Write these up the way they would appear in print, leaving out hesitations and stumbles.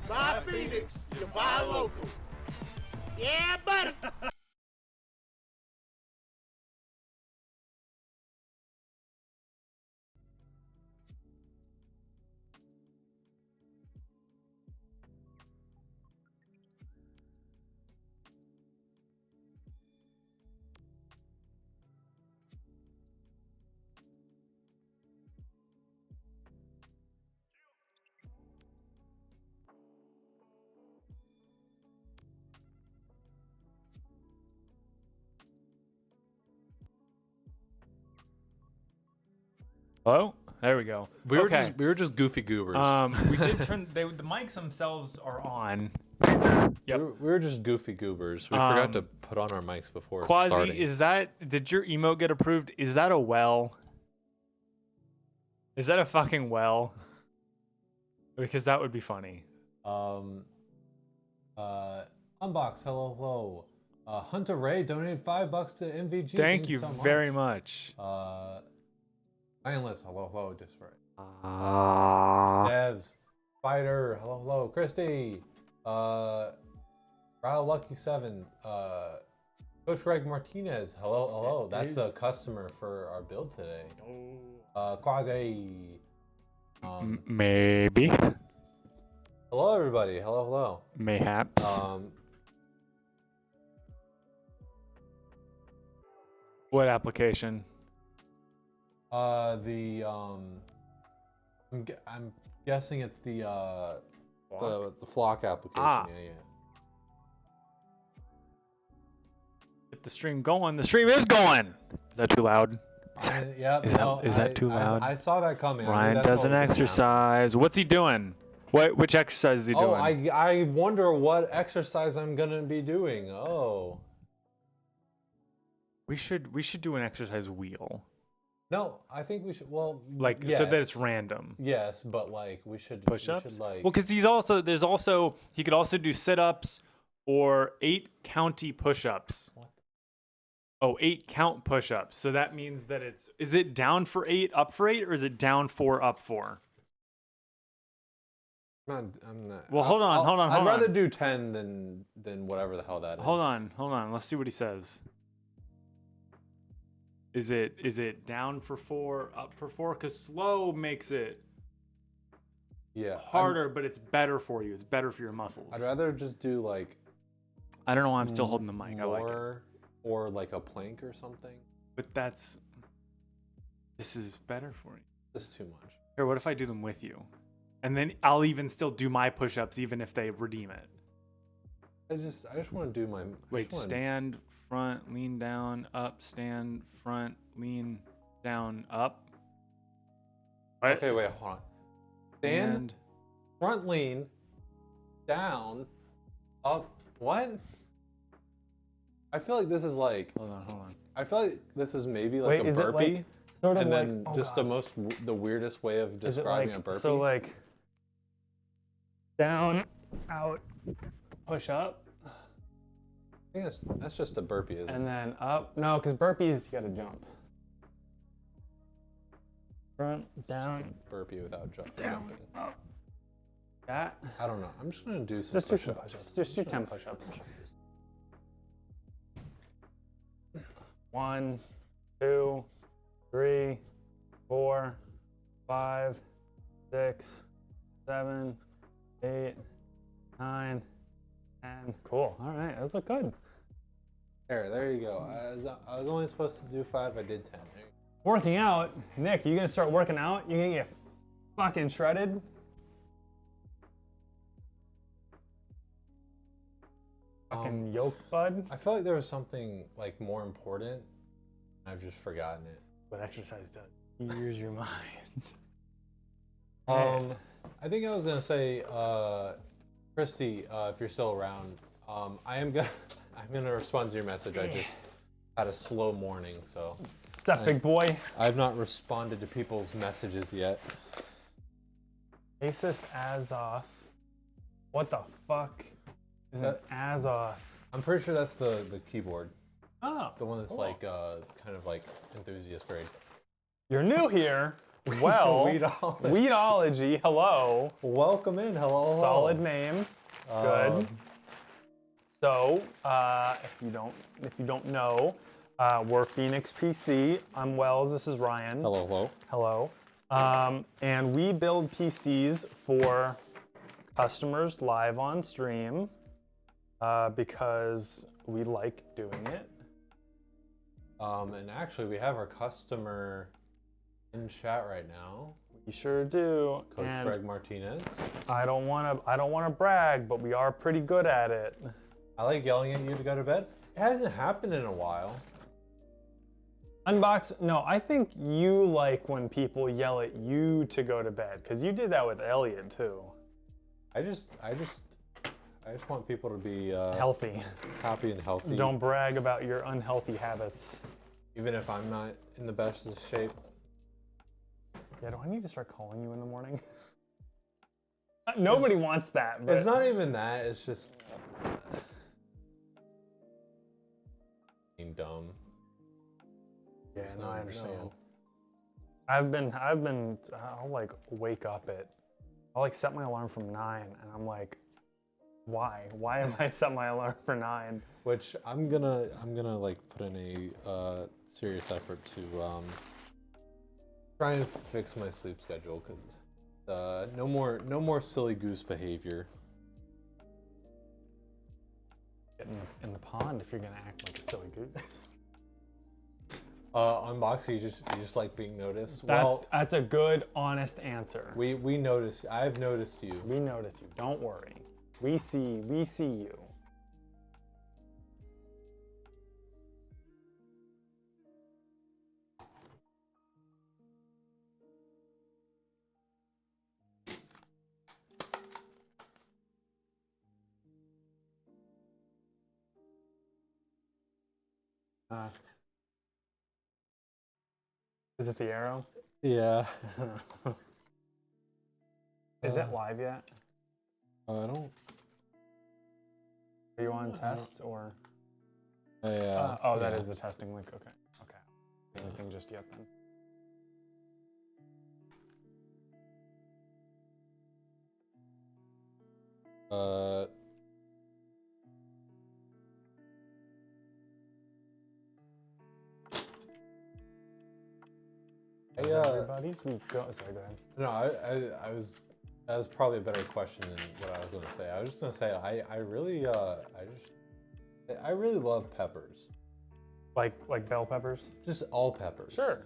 Buy Phoenix, you buy local. Yeah, buddy. Hello? There we go. We were just goofy goobers. We did turn the mics themselves are on. Yep. We were just goofy goobers. We forgot to put on our mics before Quasi, starting. did your emote get approved? Is that a well? Is that a fucking well? Because that would be funny. Unbox, hello. Hunter Ray donated $5 to MVG. Thank you so very much. Mindless, hello, Discord. Ah. Devs, Spider, hello, Christy. Ryle Lucky 7, Coach Greg Martinez, hello. That's the customer for our build today. Quasi. Maybe. Hello, everybody. Hello. Mayhaps. What application? I'm guessing it's the Flock application. Ah. Yeah. Get the stream going. The stream is going. Is that too loud? Is that too loud? I saw that coming. I knew Ryan that's does what an was gonna exercise. What's he doing? Which exercise is he doing? I wonder what exercise I'm gonna be doing. Oh. We should do an exercise wheel. No, I think we should. Well, Like yes. so that it's random. Yes, but like we should Push-ups. We should, like, Well, because he could also do sit-ups or 8 county push-ups. What? Oh, 8 count push-ups. So that means that is it down for 8, up for 8, or is it down 4, up 4? I'm not. Well, hold on. I'd rather do 10 than whatever the hell that is. Hold on. Let's see what he says. Is it down for 4, up for 4? Because slow makes it harder, but it's better for you. It's better for your muscles. I'd rather just do like. I don't know why I'm still holding the mic. I like it. Or like a plank or something. But this is better for you. Just too much. Here, what if I do them with you? And then I'll even still do my push-ups even if they redeem it. I just want to do my. Wait, stand, front, lean down, up, stand, front, lean down, up. What? Okay, wait, hold on. Stand, front lean, down, up. What? I feel like this is like. Hold on. I feel like this is maybe like a burpee, and then just the weirdest way of describing a burpee. So like down, out, push up, I think that's just a burpee, isn't it? and then up. No, because burpees you gotta jump. Front, down, Burpee without jumping. up. That. I don't know. I'm just gonna do some Just do push-ups. some push-ups. Just do 10 push-ups. 1, 2, 3, 4, 5, 6, 7, 8, 9, 10. Cool. All right, those look good. There you go. I was only supposed to do 5. I did 10. There you go. Working out, Nick. You gonna start working out? You gonna get fucking shredded? Fucking yoke, bud. I feel like there was something like more important. I've just forgotten it. What exercise does? Use your mind. I think I was gonna say, Christy, if you're still around, I'm gonna respond to your message. I just had a slow morning, so. What's up, big boy? I've not responded to people's messages yet. Asus Azoth. What the fuck is an Azoth? I'm pretty sure that's the keyboard. Oh. The one that's cool. like kind of like enthusiast grade. You're new here. Well, Weedology. Weedology, hello. Welcome in. Hello. Solid name. Good. So, if you don't know, we're Phoenix PC. I'm Wells. This is Ryan. Hello. Hello. And we build PCs for customers live on stream because we like doing it. And actually, we have our customer in chat right now, We sure do. Coach And Greg Martinez. I don't want to brag, but we are pretty good at it. I like yelling at you to go to bed. It hasn't happened in a while. Unbox. No, I think you like when people yell at you to go to bed because you did that with Elliot too. I just want people to be Healthy. happy and healthy. Don't brag about your unhealthy habits. Even if I'm not in the best of shape. Yeah, do I need to start calling you in the morning? Nobody wants that. But It's not even that. It's just being dumb. Yeah, There's no, no- I understand. no. I'll like wake up at, I'll like set my alarm from 9 and I'm like, why? Why have I set my alarm for 9? Which I'm gonna like put in a serious effort to try and fix my sleep schedule because no more silly goose behavior. Get in the pond if you're gonna act like a silly goose. Unboxing, you just like being noticed. Well, That's a good, honest answer. we noticed. I've noticed you. We notice you. Don't worry. We see you. Is it the arrow? Yeah. Is it live yet? I don't. Are you on test or? Yeah. Oh, that is the testing link. Okay. Anything just yet then? Everybody's week go. Sorry, go ahead. No, I was. That was probably a better question than what I was going to say. I was just going to say I really love peppers. Like bell peppers? Just all peppers. Sure.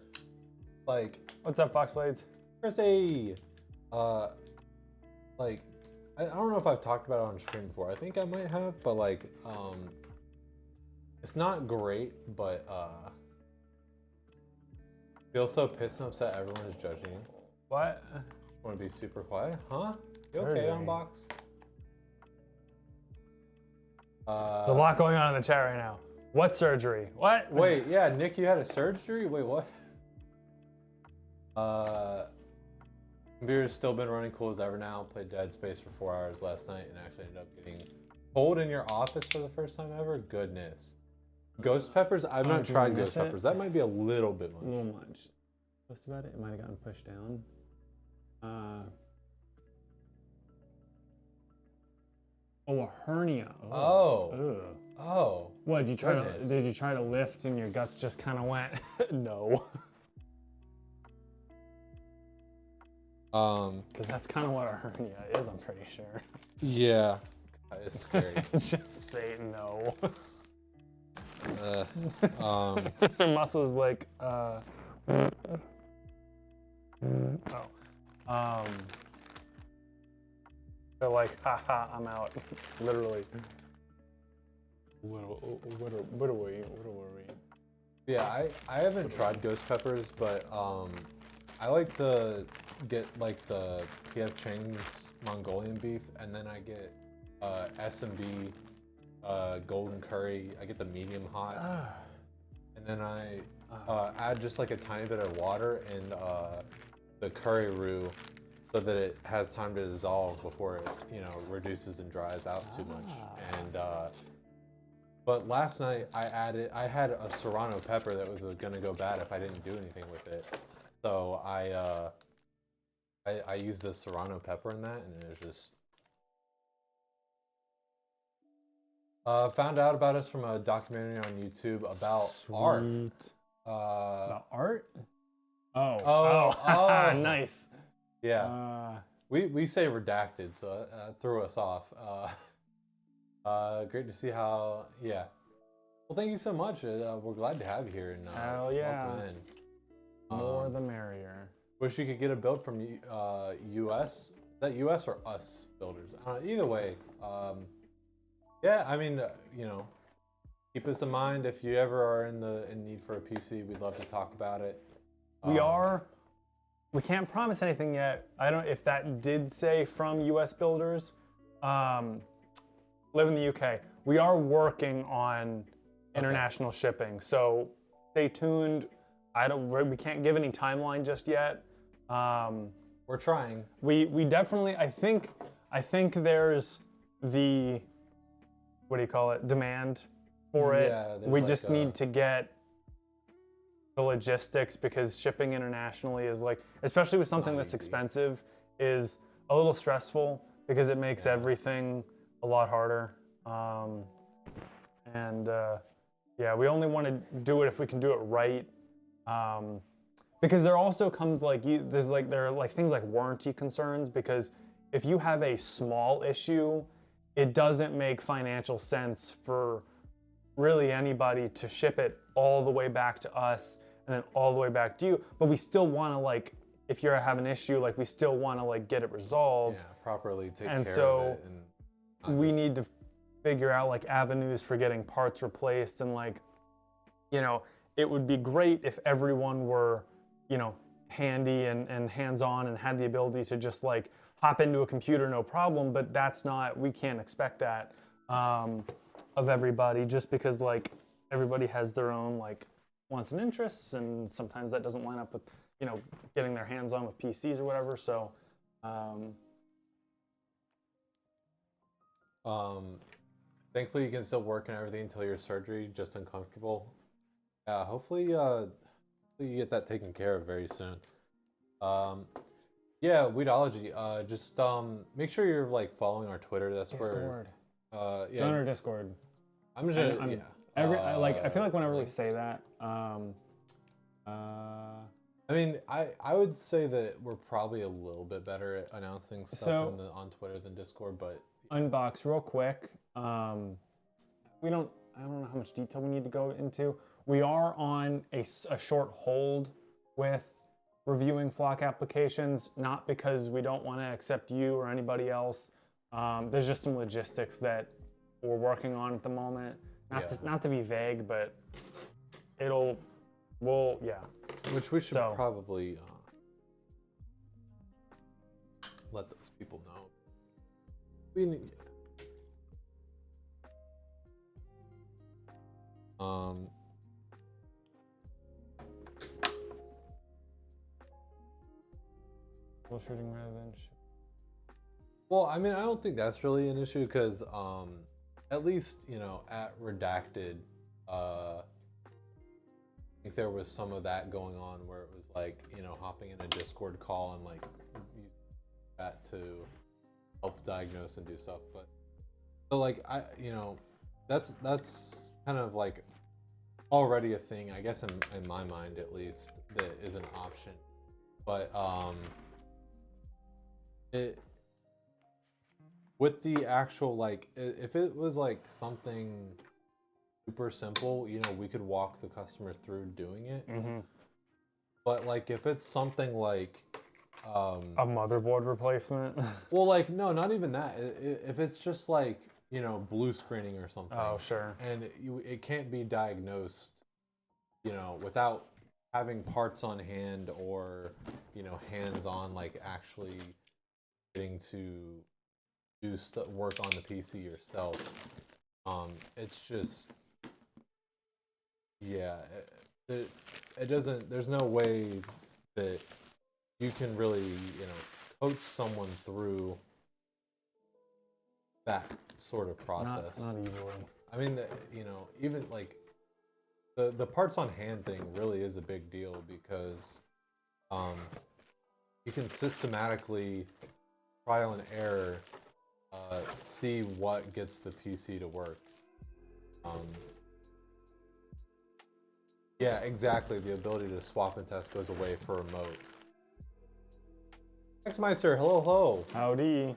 Like What's up, Fox Blades? there's a like I don't know if I've talked about it on stream before. I think I might have, but like it's not great, but feel so pissed and upset everyone is judging you. What? Want to be super quiet? Huh? You Very okay, very. Unbox? There's a lot going on in the chat right now. What surgery? What? Wait, yeah, Nick, you had a surgery? Wait, what? Computer's still been running cool as ever now. Played Dead Space for 4 hours last night and actually ended up getting cold in your office for the first time ever. Goodness. Ghost peppers? I've not did you tried miss ghost it? peppers. That might be a little bit A much. little much. What's about it? It might have gotten pushed down. Oh, a hernia. Oh. Ugh. Oh. What did you try to? Goodness. Did you try to lift and your guts just kind of went? No. Because that's kind of what a hernia is. I'm pretty sure. Yeah. It's scary. Just say no. Um, Muscles like. They're like, haha, I'm out. Literally. What are we? yeah, I haven't tried ghost peppers, but I like to get like the PF Chang's Mongolian beef, and then I get S&B golden curry. I get the medium hot, and then I add just like a tiny bit of water and the curry roux, so that it has time to dissolve before it, reduces and dries out too much. And but last night I had a serrano pepper that was gonna go bad if I didn't do anything with it. So I used the serrano pepper in that, and it was just. Found out about us from a documentary on YouTube about art. Sweet. Uh, Art? Oh, Nice. yeah. We say redacted, so that threw us off. Great to see how. Yeah. Well, thank you so much. We're glad to have you here. And, Hell yeah. welcome in. More the merrier. Wish you could get a build from US. Is that US or us builders? Either way. Yeah, I mean, keep us in mind if you ever are in need for a PC. We'd love to talk about it. We can't promise anything yet. I don't if that did say from US builders. Live in the UK. We are working on international shipping. So stay tuned. We can't give any timeline just yet. We're trying. We definitely I think there's the what do you call it? Demand for it. Yeah, there's we like just need to get the logistics because shipping internationally is like, especially with something Not that's easy. expensive, is a little stressful because it makes everything a lot harder. Yeah, we only want to do it if we can do it right. Because there also comes there are like things like warranty concerns, because if you have a small issue, it doesn't make financial sense for really anybody to ship it all the way back to us and then all the way back to you. But we still want to, like, if you have an issue, like, we still want to, like, get it resolved. Yeah, properly take And care so of it. And we need to figure out, like, avenues for getting parts replaced. And, like, it would be great if everyone were, handy and hands-on and had the ability to just, like, hop into a computer, no problem. But we can't expect that of everybody, just because, like, everybody has their own, like, wants and interests, and sometimes that doesn't line up with, getting their hands on with PCs or whatever. So, thankfully you can still work and everything until your surgery, just uncomfortable. Hopefully you get that taken care of very soon. Yeah, Weedology, just make sure you're, like, following our Twitter. That's Discord. where Join our Discord. I'm just gonna, I'm- yeah. I feel like whenever we links. say that, I mean, I would say that we're probably a little bit better at announcing stuff So- on Twitter than Discord, but unbox real quick. I don't know how much detail we need to go into. We are on a short hold with reviewing Flock applications, not because we don't want to accept you or anybody else. There's just some logistics that we're working on at the moment. Not to be vague, but yeah. which we should So- probably let those people know. We need, Troubleshooting rather than well, I mean, I don't think that's really an issue because at least, at Redacted, I think there was some of that going on where it was like, hopping in a Discord call and, like, using that to help diagnose and do stuff. But so, like, that's kind of, like, already a thing, I guess, in my mind at least, that is an option. But with the actual, like, if it was, like, something super simple, we could walk the customer through doing it. Mm-hmm. But, like, if it's something like a motherboard replacement. well, like, no, not even that. If it's just, like, blue screening or something. Oh, sure. And it can't be diagnosed, without having parts on hand or, hands-on, like, actually getting to do work on the PC yourself. It's just, yeah, it doesn't, there's no way that you can really, coach someone through that sort of process. Not easily. I mean, even, like, the parts on hand thing really is a big deal because you can systematically trial and error see what gets the PC to work. Yeah, exactly. The ability to swap and test goes away for remote. Xmeister, hello, hello. Howdy.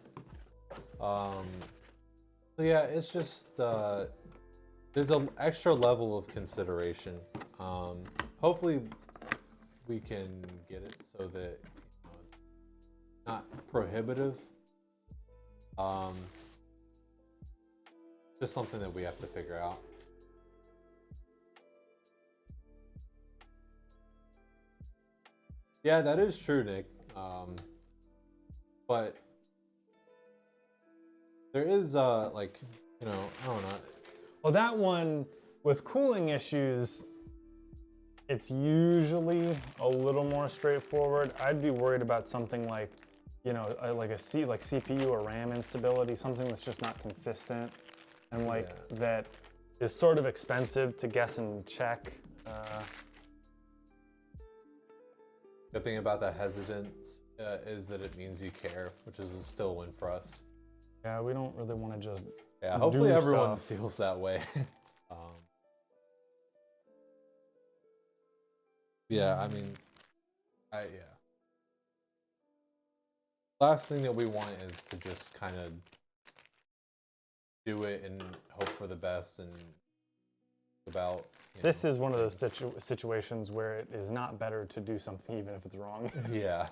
So yeah, it's just there's an extra level of consideration. Hopefully, we can get it so that it's not prohibitive. Just something that we have to figure out. Yeah, that is true, Nick. But there is like, I don't know. Well, that one with cooling issues, it's usually a little more straightforward. I'd be worried about something like, like CPU or RAM instability, something that's just not consistent, and that is sort of expensive to guess and check. The thing about that hesitance is that it means you care, which is still a win for us. Yeah, we don't really want to just. Yeah, hopefully everyone stuff. feels that way. Yeah, I mean, yeah. Last thing that we want is to just kind of do it and hope for the best and about. This is one of those situations where it is not better to do something even if it's wrong. Yeah.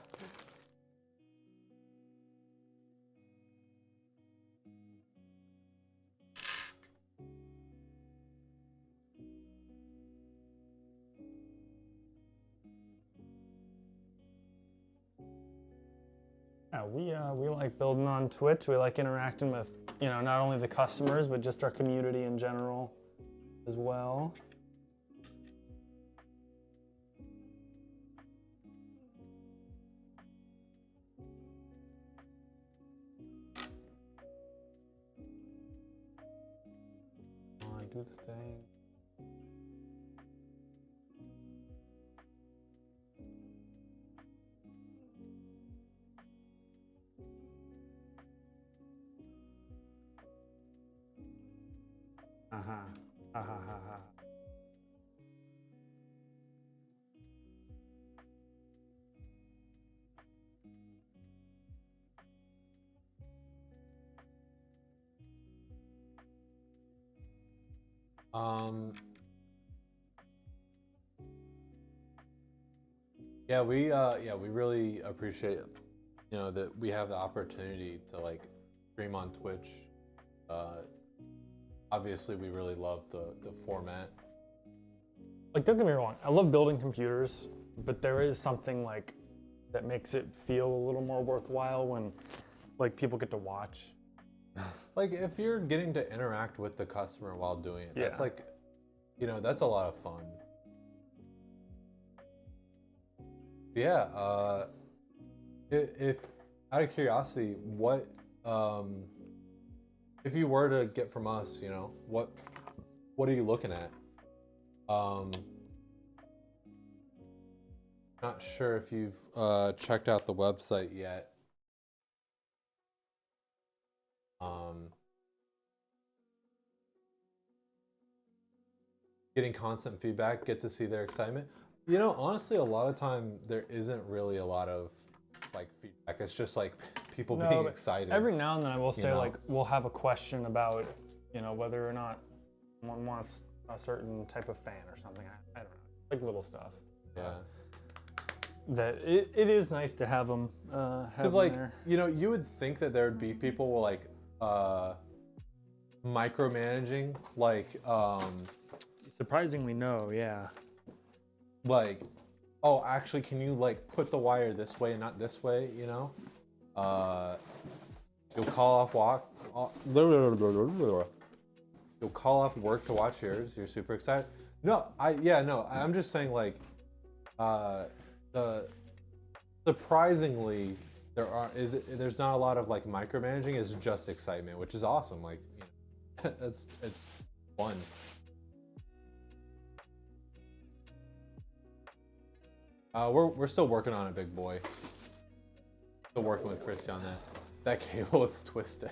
Yeah, we like building on Twitch. We like interacting with, not only the customers, but just our community in general as well. Come on, do the thing. Yeah, we really appreciate, that we have the opportunity to like stream on Twitch. Obviously, we really love the format. Like, don't get me wrong, I love building computers, but there is something like that makes it feel a little more worthwhile when like people get to watch. Like if you're getting to interact with the customer while doing it, that's Yeah. like, that's a lot of fun. Yeah, if out of curiosity, what if you were to get from us, what are you looking at? Not sure if you've checked out the website yet. Getting constant feedback, get to see their excitement. Honestly, a lot of time there isn't really a lot of like feedback. It's just like people being but excited. Every now and then I will say know? like we'll have a question about, whether or not someone wants a certain type of fan or something. I don't know, like little stuff. Yeah. That it is nice to have them. Because like you would think that there would be people like micromanaging, like Surprisingly, no. Yeah. like, oh, actually, can you like put the wire this way and not this way? You'll call off you'll call off work to watch yours. You're super excited. No, I'm just saying like, surprisingly there's not a lot of like micromanaging. It's just excitement, which is awesome. Like, it's fun. We're still working on it, big boy. Still working with Christy on that. That cable is twisted.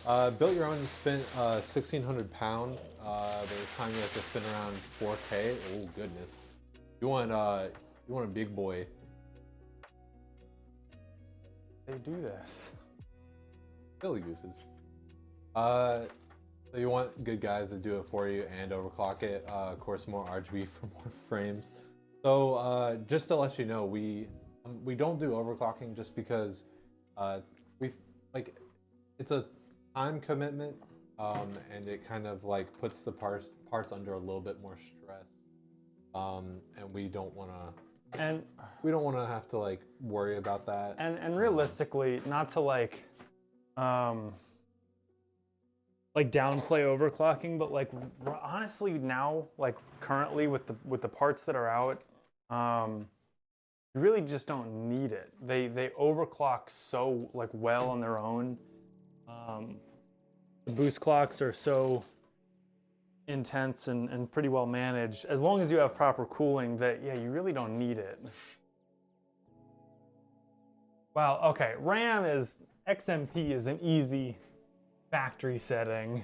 Built your own and spent 1,600 pound. This time you have to spend around 4K. Oh goodness. You want a big boy. They do this. Silly gooses. So you want good guys to do it for you and overclock it. Of course, more RGB for more frames. So just to let you know, we don't do overclocking just because it's a time commitment, and it kind of like puts the parts under a little bit more stress, and we don't want to have to like worry about that. And realistically, not to like downplay overclocking, but like honestly now, like currently with the parts that are out, you really just don't need it. They overclock so like well on their own. The boost clocks are so intense and pretty well managed. As long as you have proper cooling, that yeah, you really don't need it. Wow, okay, RAM is, XMP is an easy factory setting.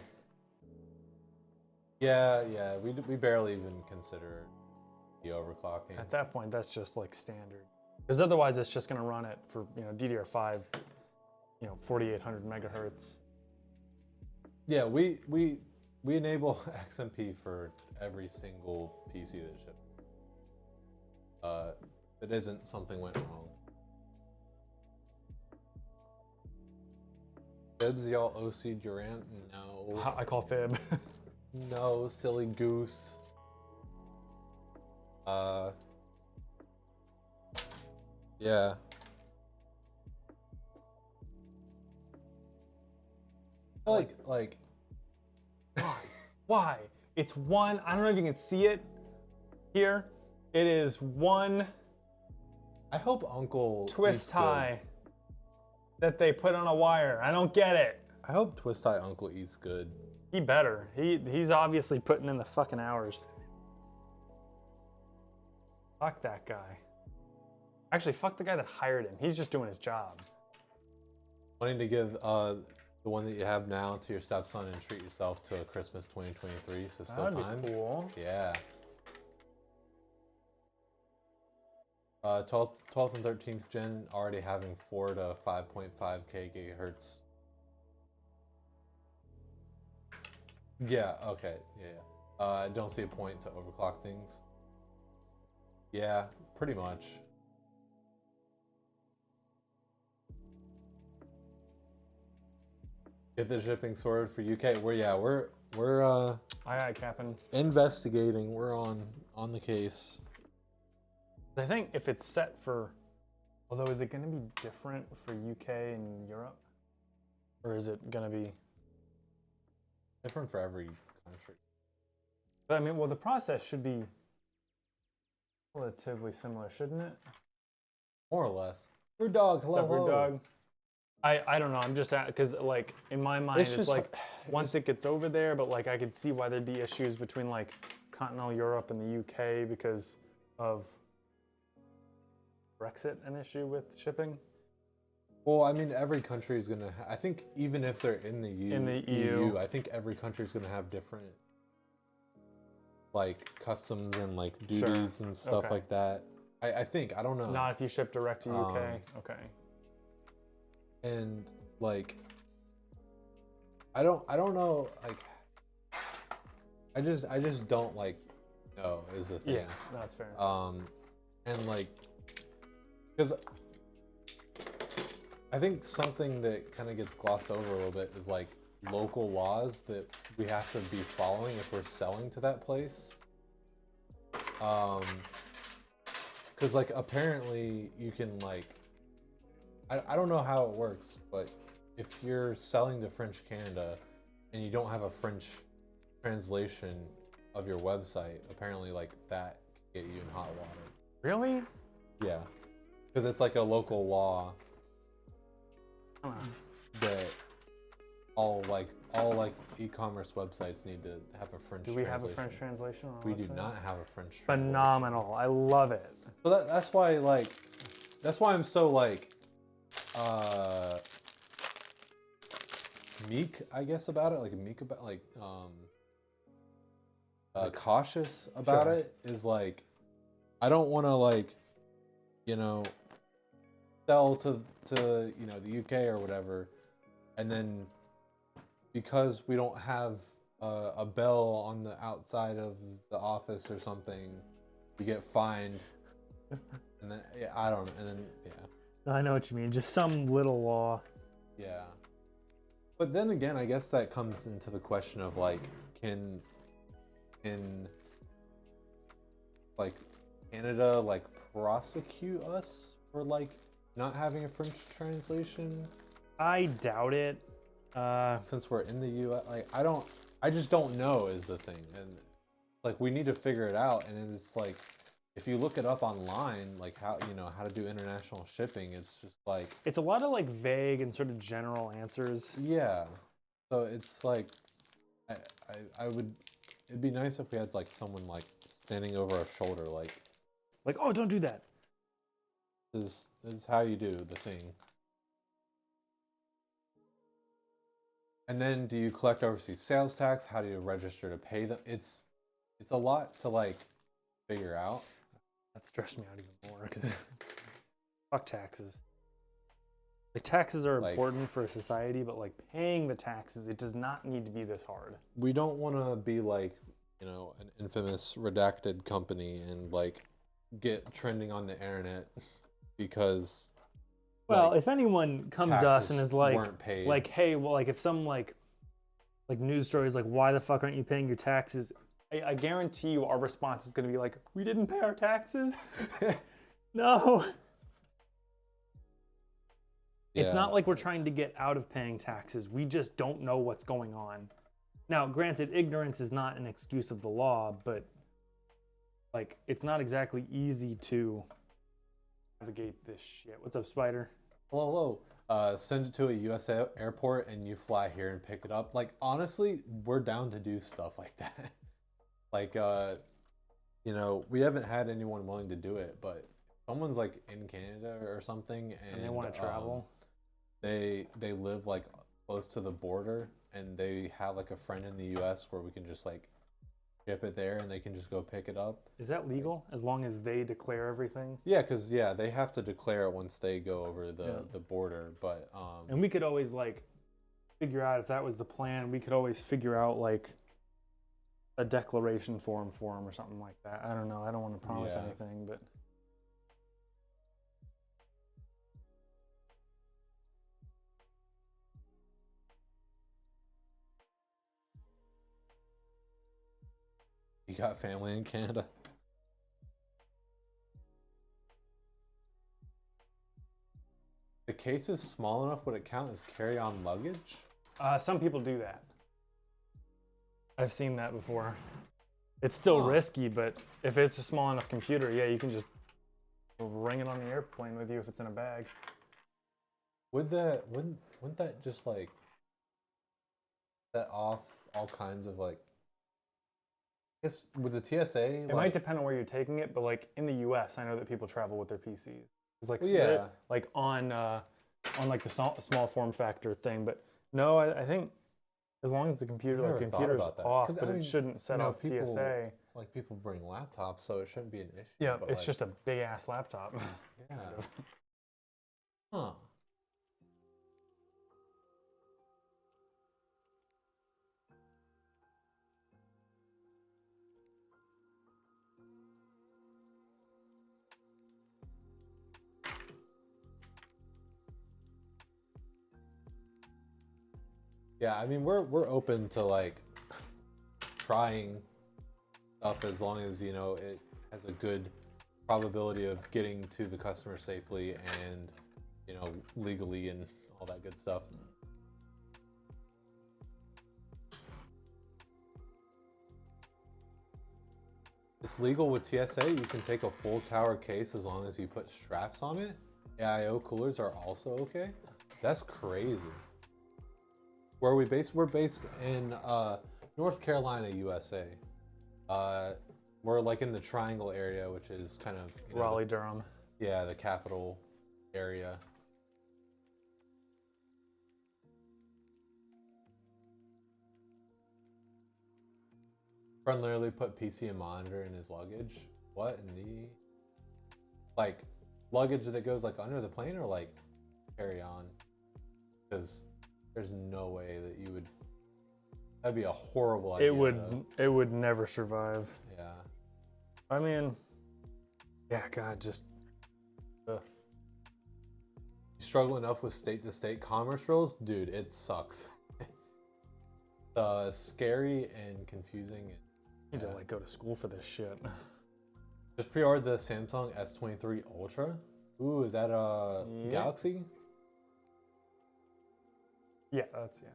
Yeah, we barely even consider the overclocking. At that point, that's just like standard. Because otherwise, it's just going to run it for DDR5, 4,800 megahertz. Yeah, we enable XMP for every single PC that ships. It isn't something went wrong. Fibs, y'all OC Durant? No. I call fib. No, silly goose. Yeah. Like Why? It's one, I don't know if you can see it here. It is one I hope Uncle twist eats tie that they put on a wire. I don't get it. good. I hope Twist Tie Uncle eats good. He better. He's obviously putting in the fucking hours. Fuck that guy. Actually, fuck the guy that hired him. He's just doing his job. Wanting to give the one that you have now to your stepson and treat yourself to a Christmas 2023, so still That'd time. be cool. Yeah. 12th and 13th gen already having 4 to 5.5k gigahertz. Yeah, okay, yeah. I don't see a point to overclock things. Yeah, pretty much. Get the shipping sorted for UK. We're Aye, Captain. investigating. We're on the case. I think if it's set for, although is it going to be different for UK and Europe? Or is it going to be? Different for every country. I mean, well, the process should be relatively similar, shouldn't it? More or less. Rude dog, hello. What's up, Rude Dog? I don't know. I'm just because like in my mind it's just like once it gets over there, but like I could see why there'd be issues between like continental Europe and the UK because of Brexit, an issue with shipping. Well, I mean, every country is gonna. I think even if they're in the EU, I think every country is gonna have different like customs and like duties and stuff Okay. like that. I think I don't know. Not if you ship direct to UK. Okay. And like I don't know, like I just don't like know is the thing. Yeah, no, that's fair. And like because I think something that kind of gets glossed over a little bit is like local laws that we have to be following if we're selling to that place. Because like apparently you can like I don't know how it works, but if you're selling to French Canada and you don't have a French translation of your website, apparently like that can get you in hot water. Really? Yeah, because it's like a local law Come on. that all e-commerce websites need to have a French Do we have translation. a French translation on our We do website? not have a French translation. Phenomenal. I love it. So that's why I'm so meek, I guess, about it. Cautious about Sure. it is I don't want to sell to the UK or whatever, and then because we don't have a bell on the outside of the office or something, we get fined, and then I don't, and then I know what you mean. Just some little law. yeah. But then again, I guess that comes into the question of can Canada prosecute us for not having a French translation I doubt it. since we're in the US? I just don't know is the thing, and we need to figure it out. And it's if you look it up online, how to do international shipping, it's just It's a lot of vague and sort of general answers. yeah. So it's it'd be nice if we had someone standing over our shoulder, Oh, don't do that. this is how you do the thing. And then do you collect overseas sales tax? How do you register to pay them? It's a lot to figure out. That stressed me out even more because fuck taxes. Taxes are important for a society, but paying the taxes, it does not need to be this hard. We don't want to be an infamous redacted company and get trending on the internet because Well, if anyone comes to us and is weren't paid. hey, well, if some news story is why the fuck aren't you paying your taxes? I guarantee you our response is going to be we didn't pay our taxes. No. It's not like we're trying to get out of paying taxes. We just don't know what's going on. Now, granted, ignorance is not an excuse of the law, but it's not exactly easy to navigate this shit. What's up, Spider? Hello. Send it to a US airport and you fly here and pick it up. Honestly, we're down to do stuff like that. We haven't had anyone willing to do it, but someone's in Canada or something And they want to travel. They live close to the border and they have a friend in the US where we can just ship it there and they can just go pick it up. Is that legal as long as they declare everything? Yeah, because they have to declare it once they go over the border. But and we could always figure out if that was the plan. We could always figure out a declaration form for them or something like that. I don't know. I don't want to promise anything, but you got family in Canada? The case is small enough, would it count as carry-on luggage? some people do that. I've seen that before. It's still risky, but if it's a small enough computer, yeah, you can just bring it on the airplane with you if it's in a bag. Wouldn't that just set off all kinds of I guess with the TSA It might depend on where you're taking it, but in the U.S., I know that people travel with their PCs. It's on the small form factor thing. But no, I think as long as the computer's off, but it shouldn't set off TSA. People bring laptops, so it shouldn't be an issue. Yeah, but it's just a big ass laptop. Yeah. Huh. Yeah, I mean we're open to trying stuff as long as it has a good probability of getting to the customer safely and legally and all that good stuff. It's legal with TSA. You can take a full tower case as long as you put straps on it. AIO coolers are also okay. That's crazy. Where are we based? We're based in North Carolina, USA. We're like in the Triangle area, which is kind of Raleigh, Durham. yeah, the capital area. Friend literally put PC and monitor in his luggage. What in the like luggage that goes like under the plane or like carry on? Because there's no way that you would. That'd be a horrible idea. It would never survive. Yeah. I mean, yeah, God, just. You struggle enough with state-to-state commerce rules, dude. It sucks. Scary and confusing. Need to like go to school for this shit. Just pre-ordered the Samsung S23 Ultra. Ooh, is that a Yeah. Galaxy? Yeah, that's yeah.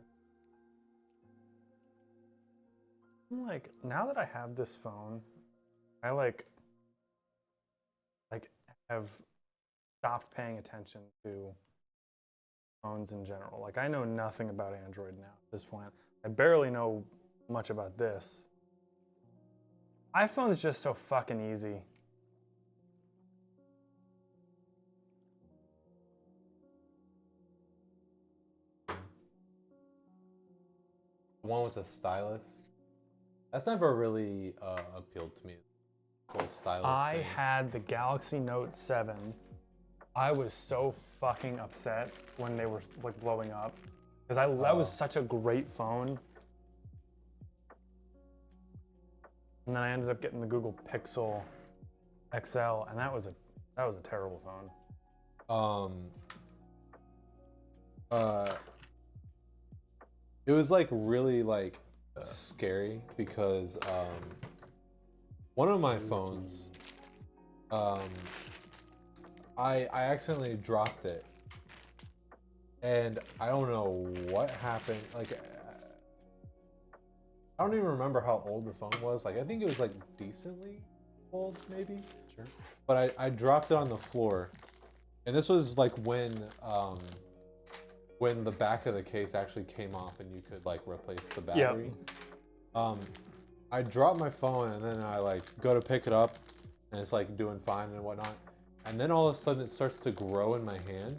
I'm like, now that I have this phone, I like have stopped paying attention to phones in general. Like I know nothing about Android now at this point. I barely know much about this. iPhone's just so fucking easy. The one with the stylus. That's never really appealed to me. Full stylus I thing. had the Galaxy Note 7. I was so fucking upset when they were like blowing up because that was such a great phone. And then I ended up getting the Google Pixel XL, and that was a terrible phone. It was like really like scary because one of my phones I accidentally dropped it and I don't know what happened. Like I don't even remember how old the phone was. Like I think it was like decently old maybe. Sure. But I dropped it on the floor. And this was like when the back of the case actually came off and you could like replace the battery. I dropped my phone and then I like go to pick it up and it's like doing fine and whatnot. And then all of a sudden it starts to grow in my hand.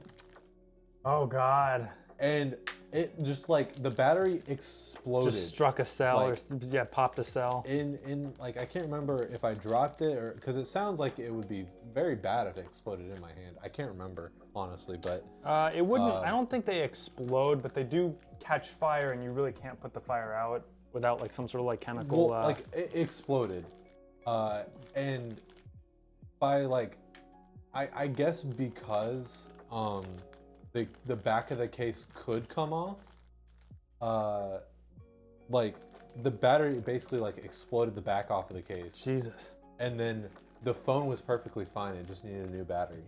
Oh God. And it just like the battery exploded. Just struck a cell Like, or yeah, popped a cell. in like I can't remember if I dropped it or because it sounds like it would be very bad if it exploded in my hand. I can't remember honestly, but It wouldn't. I don't think they explode, but they do catch fire, and you really can't put the fire out without like some sort of like chemical. well, like it exploded, and by like I guess because the back of the case could come off, like the battery basically like exploded the back off of the case. Jesus. And then the phone was perfectly fine. It just needed a new battery.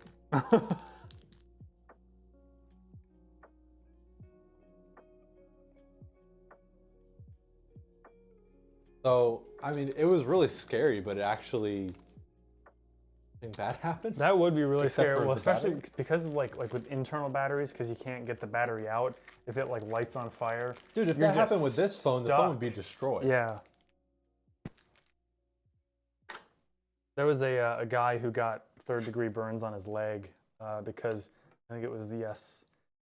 So, I mean, it was really scary, but it actually, nothing bad happened. That would be really Except scary. for Well, the especially battery? because of like with internal batteries, because you can't get the battery out if it like lights on fire. Dude, if You're that happened just with this phone, the phone would stuck. be destroyed. Yeah. There was a guy who got third-degree burns on his leg because I think it was the S.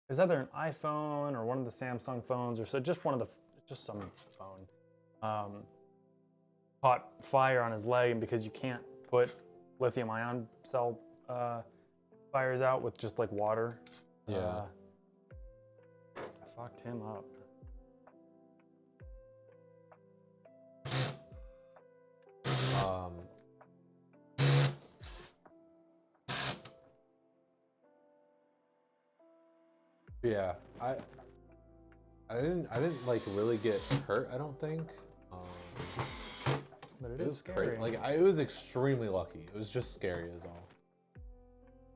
It was either an iPhone or one of the Samsung phones, or so just one of the just some phone. Caught fire on his leg, and because you can't put lithium-ion cell fires out with just like water, Yeah. I fucked him up. Yeah, I didn't like really get hurt. I don't think. But It it is was scary. great. Like it was extremely lucky. It was just scary as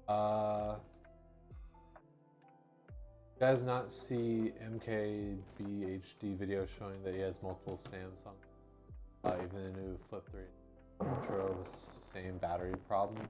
all. You guys not see MKBHD video showing that he has multiple Samsung, even the new Flip 3 Ultra with same battery problem.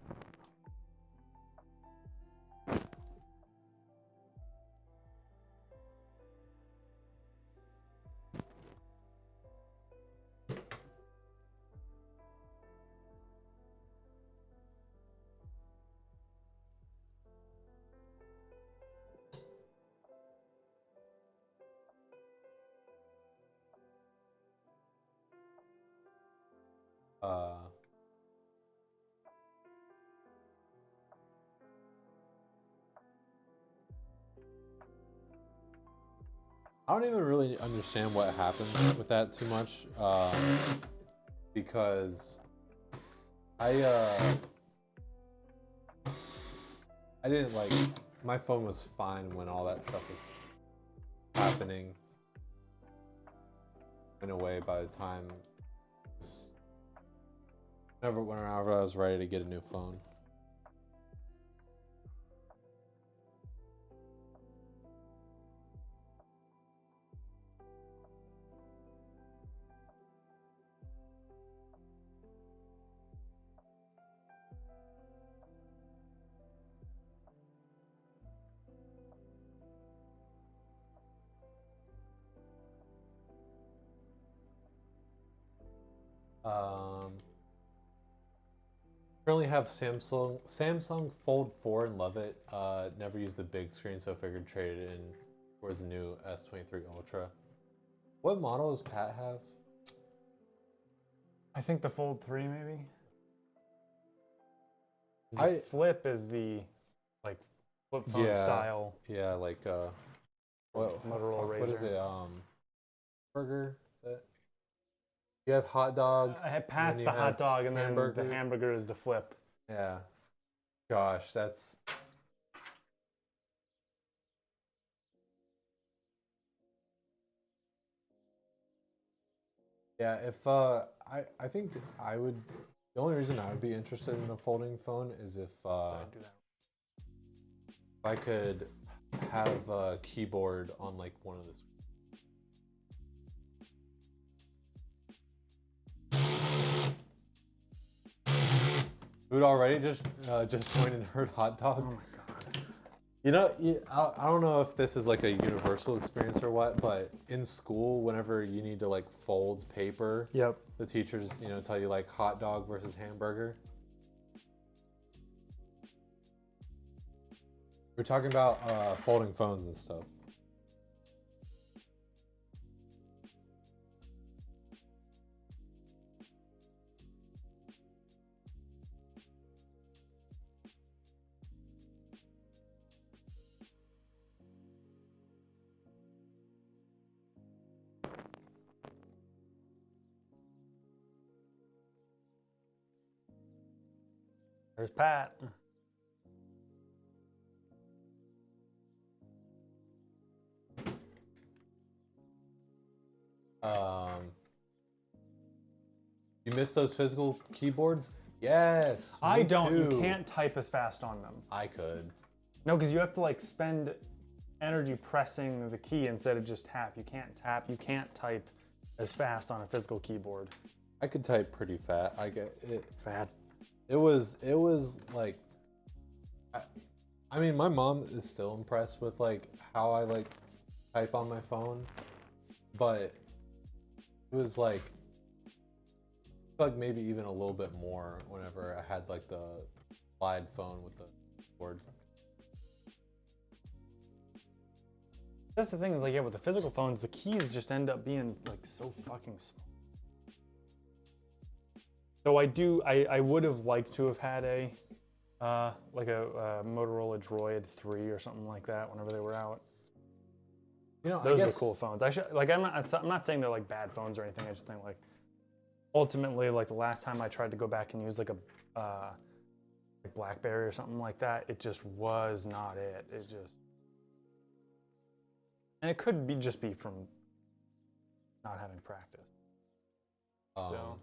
I don't even really understand what happened with that too much, because I didn't like, my phone was fine when all that stuff was happening. Went away by the time whenever I was ready to get a new phone. Currently have Samsung Fold 4 and love it. Never used the big screen, so I figured trade it in towards the new S23 Ultra. What model does Pat have? I think the Fold 3 maybe. The I- Flip is the like flip phone Yeah. style. Yeah, like what Motorola What is Razr. it? Burger? Is it? You have hot dog. I had and Pat's then the you hot have dog, and then hamburger. the hamburger is the Flip. Yeah. Gosh, that's. Yeah, if I think I would. The only reason I would be interested in a folding phone is if Don't do that. I could have a keyboard on like one of the. Food already just joined and heard hot dog. Oh my god. You know, I don't know if this is like a universal experience or what, but in school, whenever you need to like fold paper, Yep. the teachers, tell you like hot dog versus hamburger. We're talking about folding phones and stuff. There's Pat. You miss those physical keyboards? Yes. I me don't. too. You can't type as fast on them. I could. No, because you have to like spend energy pressing the key instead of just tap. You can't tap. You can't type as fast on a physical keyboard. I could type pretty fast. I get it. Fat. It was like, I mean, my mom is still impressed with like how I like type on my phone, but it was like maybe even a little bit more whenever I had like the slide phone with the board. That's the thing is like, yeah, with the physical phones, the keys just end up being like so fucking small. So I would have liked to have had a Motorola Droid 3 or something like that whenever they were out. I Those guess, are cool phones. I'm not saying they're like bad phones or anything. I just think like ultimately like the last time I tried to go back and use like a BlackBerry or something like that, it just was not it. It just, and it could be just be from not having practice. So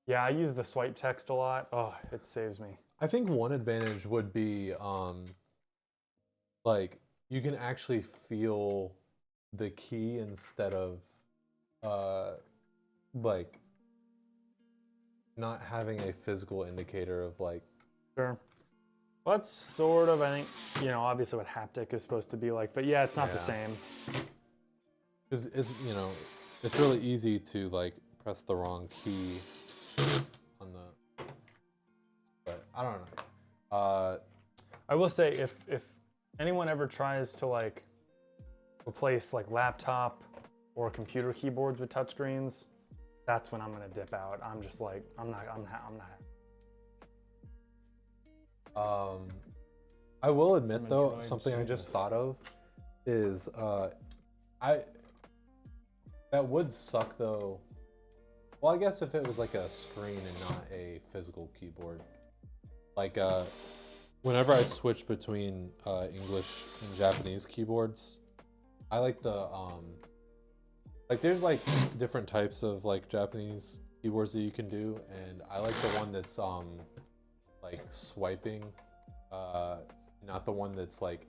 yeah, I use the swipe text a lot. Oh, it saves me. I think one advantage would be like you can actually feel the key instead of like not having a physical indicator of like. Sure. Well, that's sort of, I think, obviously what haptic is supposed to be like, but yeah, it's not the Yeah. same. Because it's really easy to like press the wrong key on the. But I don't know. I will say if anyone ever tries to like replace like laptop or computer keyboards with touchscreens, that's when I'm gonna dip out. I'm just like, I'm not. I will admit Some though, Android something I just Jesus. thought of is that would suck though. Well, I guess if it was like a screen and not a physical keyboard. Like whenever I switch between English and Japanese keyboards, I like the like there's like different types of like Japanese keyboards that you can do, and I like the one that's like swiping, not the one that's like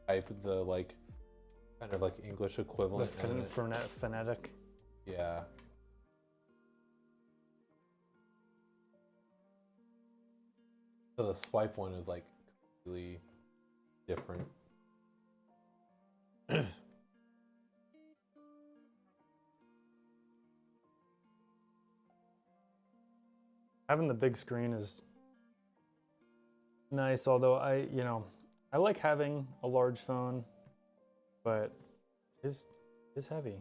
type the like kind of like English The equivalent. and it- phonetic. yeah. So the swipe one is like completely different. Having the big screen is nice, although I like having a large phone, but it's heavy.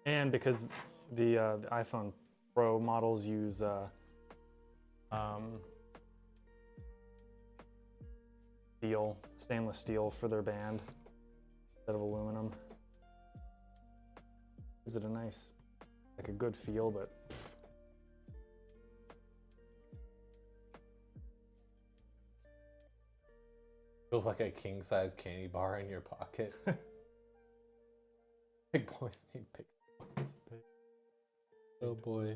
And because the iPhone Pro models use stainless steel for their band instead of aluminum. Gives it a nice, like a good feel, but Feels like a king size candy bar in your pocket. Big boys need big boys. Oh boy.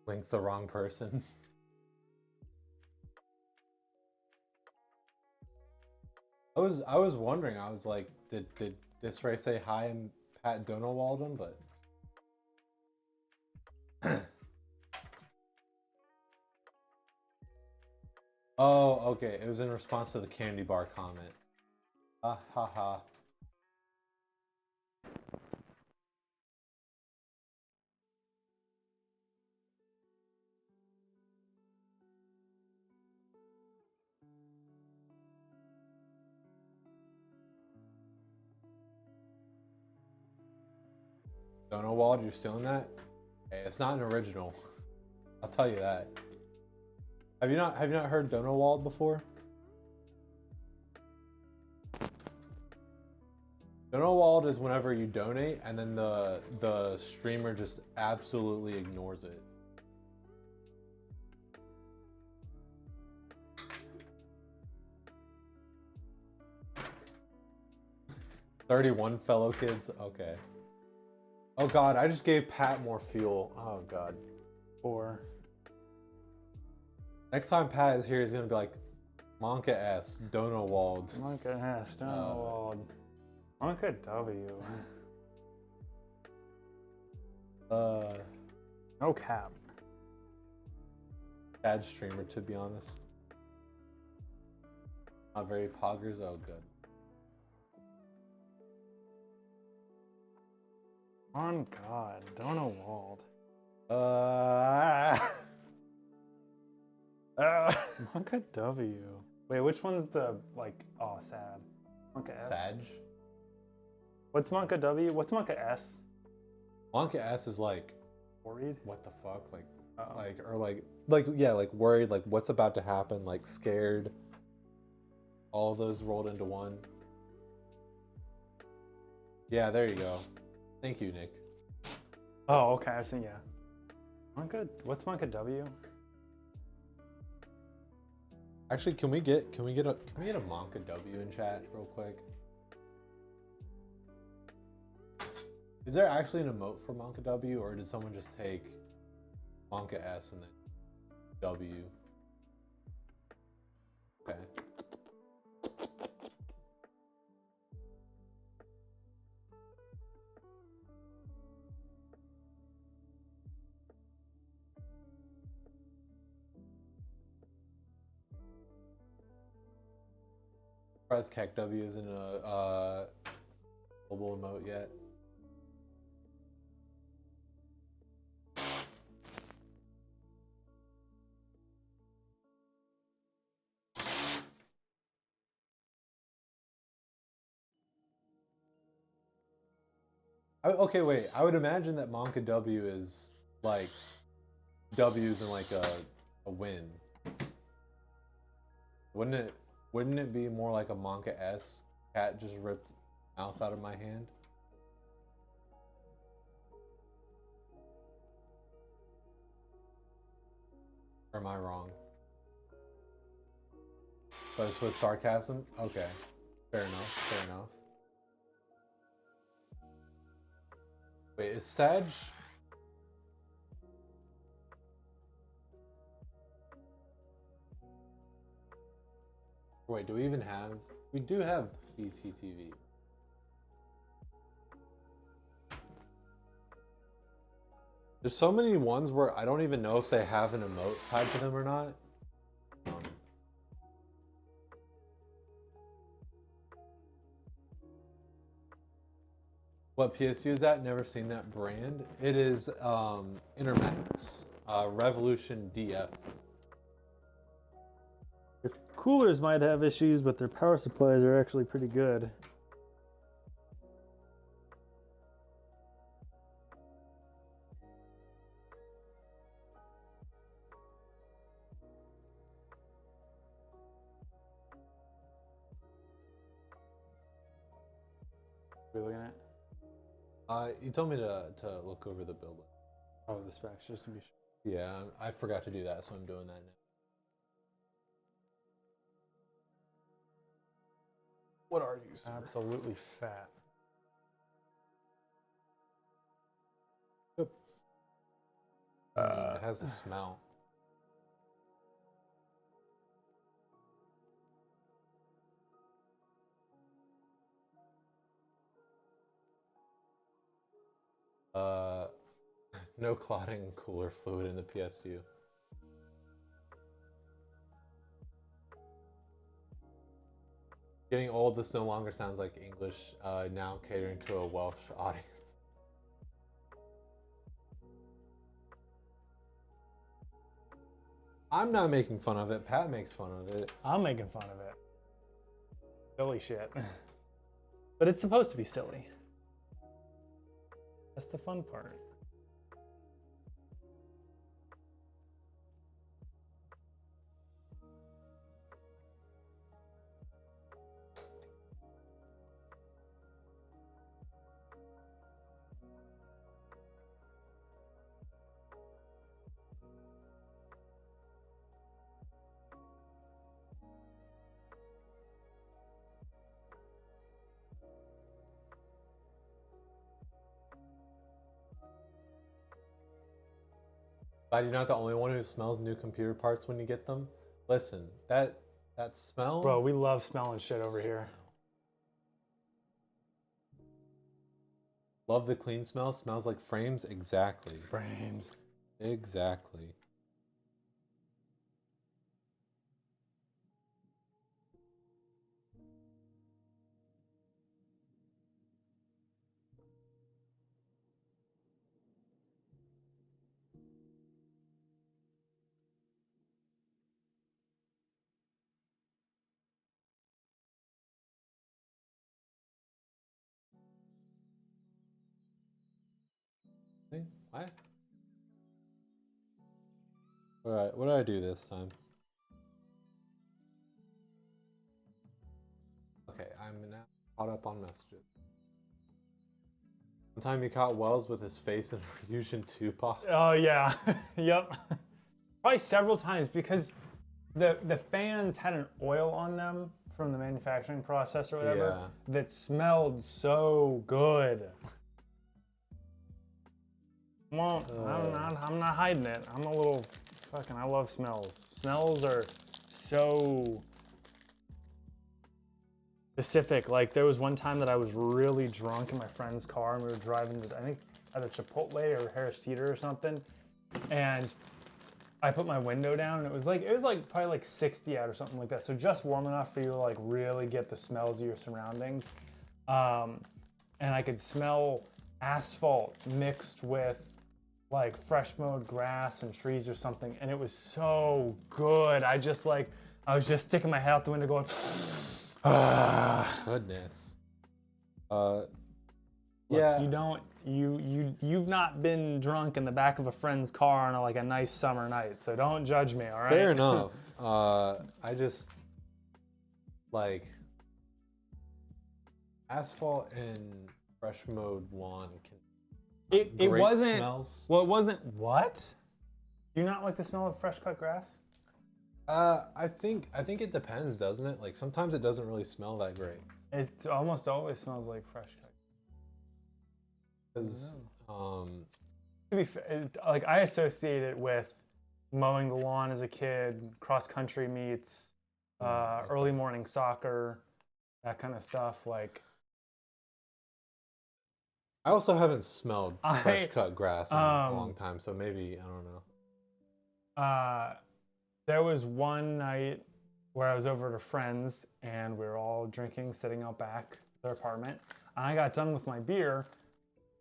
Linked the wrong person. I was wondering. I was like, did Disray say hi and Pat Donowald him? But oh, okay. It was in response to the candy bar comment. Ha ha ha. Donowald, you're stealing that? Hey, it's not an original. I'll tell you that. Have you not heard Donowald before? Donowald is whenever you donate and then the streamer just absolutely ignores it. "31 fellow kids." Okay. Oh god, I just gave Pat more fuel. Oh god. or Next time Pat is here, he's gonna be like, Monka S, Donowald. Monka S, Donowald, Monka W. No cap. Bad streamer, to be honest. Not very poggers. Oh, good. On God, Donna Wald. Monka W. Wait, which one's the like? Oh, sad. Monka S. Sag. What's Monka W? What's Monka S? Monka S is like, Worried. what the fuck? Like yeah, like worried, like what's about to happen, like scared. All of those rolled into one. Yeah, there you go. Thank you, Nick. Oh, okay. I've seen, yeah. Monka. What's Monka W? Actually, can we get a Monka W in chat real quick? Is there actually an emote for Monka W, or did someone just take Monka S and then W? Okay. Surprised Keck W isn't a global emote yet. Okay, wait. I would imagine that Monka W is like W's in like a win. Wouldn't it be more like a Monka S? Cat just ripped mouse out of my hand. Or am I wrong? But it's with sarcasm? Okay. Fair enough, fair enough. Wait, is Sag... Wait, do we even have... We do have BTTV. There's so many ones where I don't even know if they have an emote tied to them or not. What PSU is that? Never seen that brand. It is Intermax, Revolution DF. Their coolers might have issues, but their power supplies are actually pretty good. What are we looking at? You told me to look over the build. Oh, the specs, just to be sure. Yeah, I forgot to do that, so I'm doing that now. What are you, sir? Absolutely fat. It has a smell. No clotting cooler fluid in the PSU. Getting old, this no longer sounds like English, now catering to a Welsh audience. I'm not making fun of it, Pat makes fun of it. I'm making fun of it. Silly shit. But it's supposed to be silly. That's the fun part. Glad you're not the only one who smells new computer parts when you get them. Listen, that smell. Bro, we love smelling shit over here. Love the clean smell. Smells like frames. Exactly. Frames. Exactly. What? All right, what did I do this time? Okay, I'm now caught up on messages. One time he caught Wells with his face in a Fusion 2 box. Oh yeah, yep. Probably several times because the fans had an oil on them from the manufacturing process or whatever that smelled so good. Well, I'm not hiding it. I'm a little fucking. I love smells. Smells are so specific. Like there was one time that I was really drunk in my friend's car and we were driving to, I think, either Chipotle or Harris Teeter or something, and I put my window down and it was like probably like 60 out or something like that. So just warm enough for you to like really get the smells of your surroundings. And I could smell asphalt mixed with like fresh mowed grass and trees or something. And it was so good. I was just sticking my head out the window going, Goodness. Look, Yeah. you've not been drunk in the back of a friend's car on like a nice summer night, so don't judge me, all right? Fair enough. I just like asphalt and fresh mowed lawn can It great wasn't. smells. Well, it wasn't. What? Do you not like the smell of fresh cut grass? I think it depends, doesn't it? Like sometimes it doesn't really smell that great. It almost always smells like fresh cut. Because To be like I associate it with mowing the lawn as a kid, cross country meets, early morning soccer, that kind of stuff. Like I also haven't smelled fresh I- cut grass in a long time, so maybe I don't know. There was one night where I was over at a friend's and we were all drinking, sitting out back their apartment. And I got done with my beer,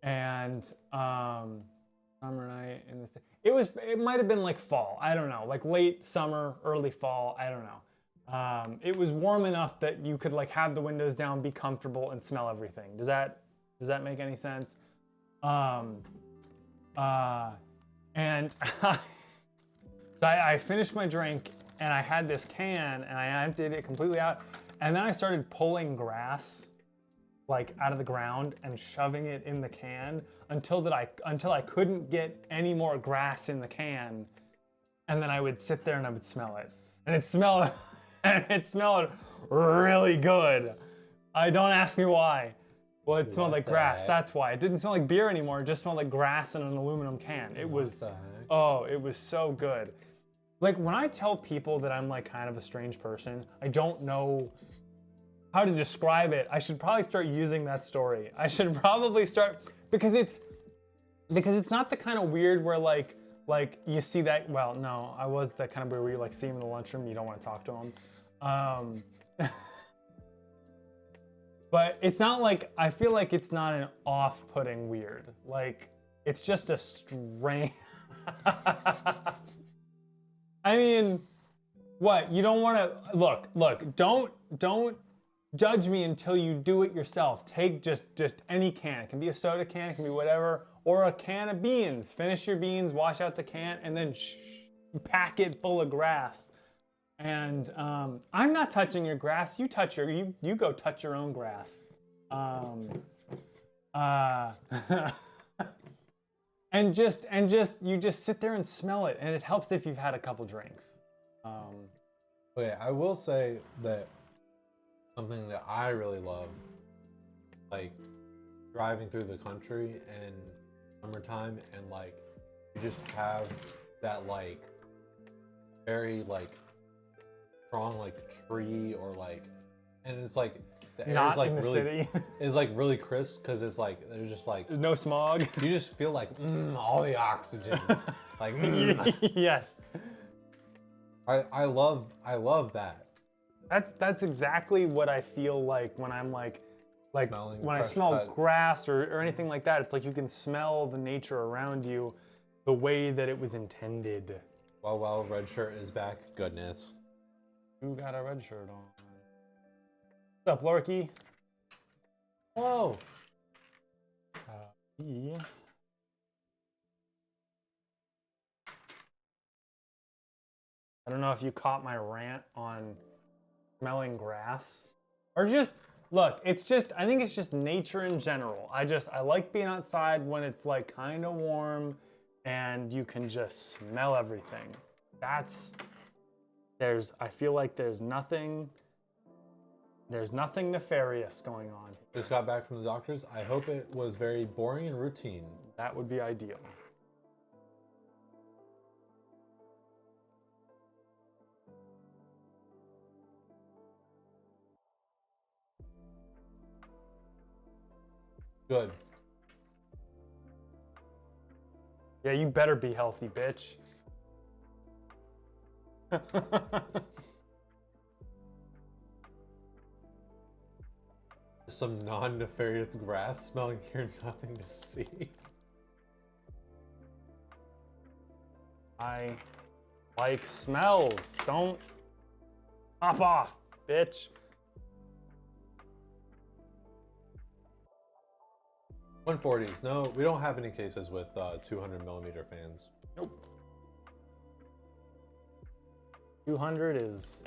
and summer night in the it might have been like fall. I don't know, like late summer, early fall. I don't know. It was warm enough that you could like have the windows down, be comfortable, and smell everything. Does that make any sense? And so I finished my drink and I had this can and I emptied it completely out, and then I started pulling grass like out of the ground and shoving it in the can until I couldn't get any more grass in the can, and then I would sit there and I would smell it, and it smelled really good. Don't ask me why. Well, it smelled like grass. heck? That's why. It didn't smell like beer anymore. It just smelled like grass in an aluminum can. It was, the heck? oh, it was so good. Like when I tell people that I'm like kind of a strange person, I don't know how to describe it. I should probably start using that story. I should probably start, because it's not the kind of weird where like you see that, well, no, I was that kind of weird where you like see him in the lunchroom and you don't want to talk to him. But it's not like, I feel like it's not an off-putting weird. Like, it's just a strange... I mean, what? You don't want to... Look, don't judge me until you do it yourself. Take just any can. It can be a soda can, it can be whatever, or a can of beans. Finish your beans, wash out the can, and then pack it full of grass. And I'm not touching your grass. You go touch your own grass. And you just sit there and smell it, and it helps if you've had a couple drinks. Okay, I will say that something that I really love, like driving through the country in summertime, and like you just have that like very like strong like tree or like, and it's like the air Not is like in the really city. it's like really crisp because it's like there's just like No smog. you just feel like all the oxygen like Yes. I love that. That's exactly what I feel like when I'm like Smelling when I fresh smell cut. grass or anything like that. It's like you can smell the nature around you the way that it was intended. Well, red shirt is back. Goodness. Who got a red shirt on? What's up, Lorky? Hello. Yeah. I don't know if you caught my rant on smelling grass. Or just, look, it's just, I think it's just nature in general. I like being outside when it's like kind of warm and you can just smell everything. I feel like there's nothing nefarious going on. Just got back from the doctor's. I hope it was very boring and routine. That would be ideal. Good. Yeah, you better be healthy, bitch. Some non-nefarious grass smelling here, nothing to see. I like smells. Don't pop off, bitch. 140s. No, we don't have any cases with 200 millimeter fans. Nope. 200 is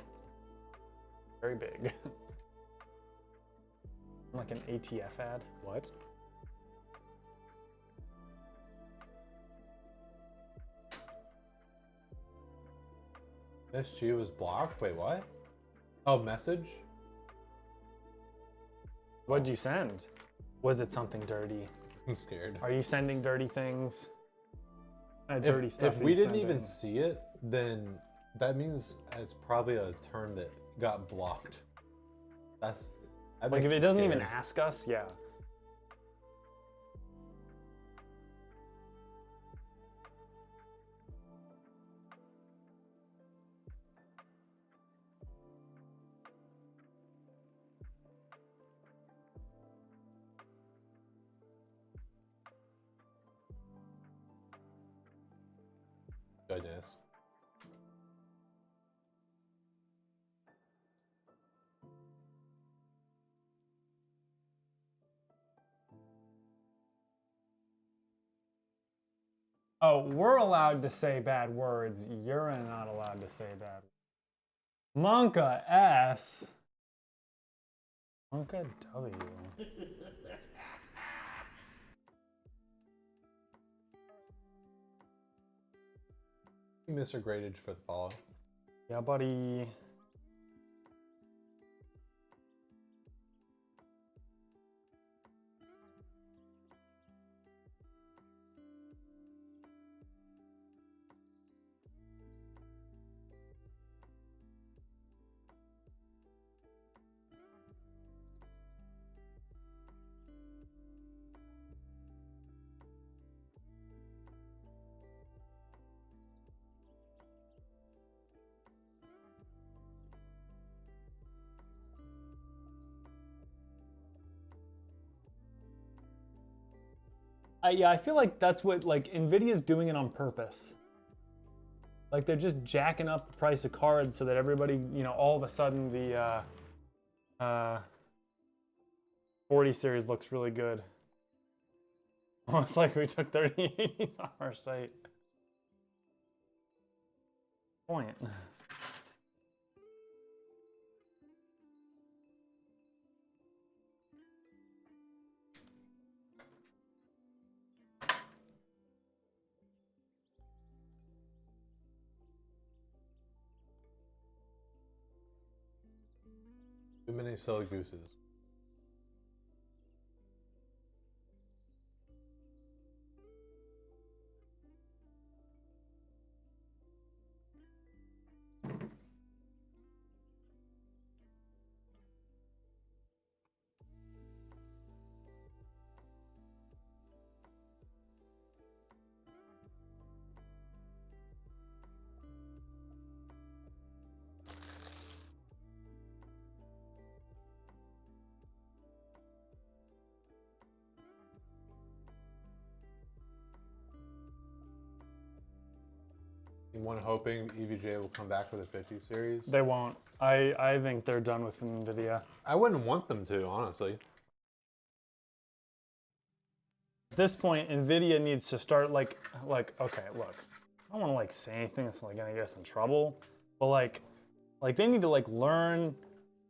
very big. Like an ATF ad. What? SG was blocked? Wait, what? Oh, message? What'd you send? Was it something dirty? I'm scared. Are you sending dirty things? Dirty If stuff. we didn't even see it, then that means it's probably a term that got blocked. That Like makes if me it doesn't even scared. ask us, yeah. Goodness. Oh, we're allowed to say bad words. You're not allowed to say bad words. Monka S. Monka W. Mr. Gradage for the follow. Yeah, buddy. Yeah, I feel like that's what like Nvidia's doing it on purpose. Like they're just jacking up the price of cards so that everybody, you know, all of a sudden the 40 series looks really good. Almost like we took 3080s off our site. Point. Too many silly gooses. One hoping EVGA will come back with a 50 series. They won't. I think they're done with Nvidia. I wouldn't want them to, honestly. At this point, Nvidia needs to start like okay, look. I don't want to like say anything that's like gonna get us in trouble, But like they need to like learn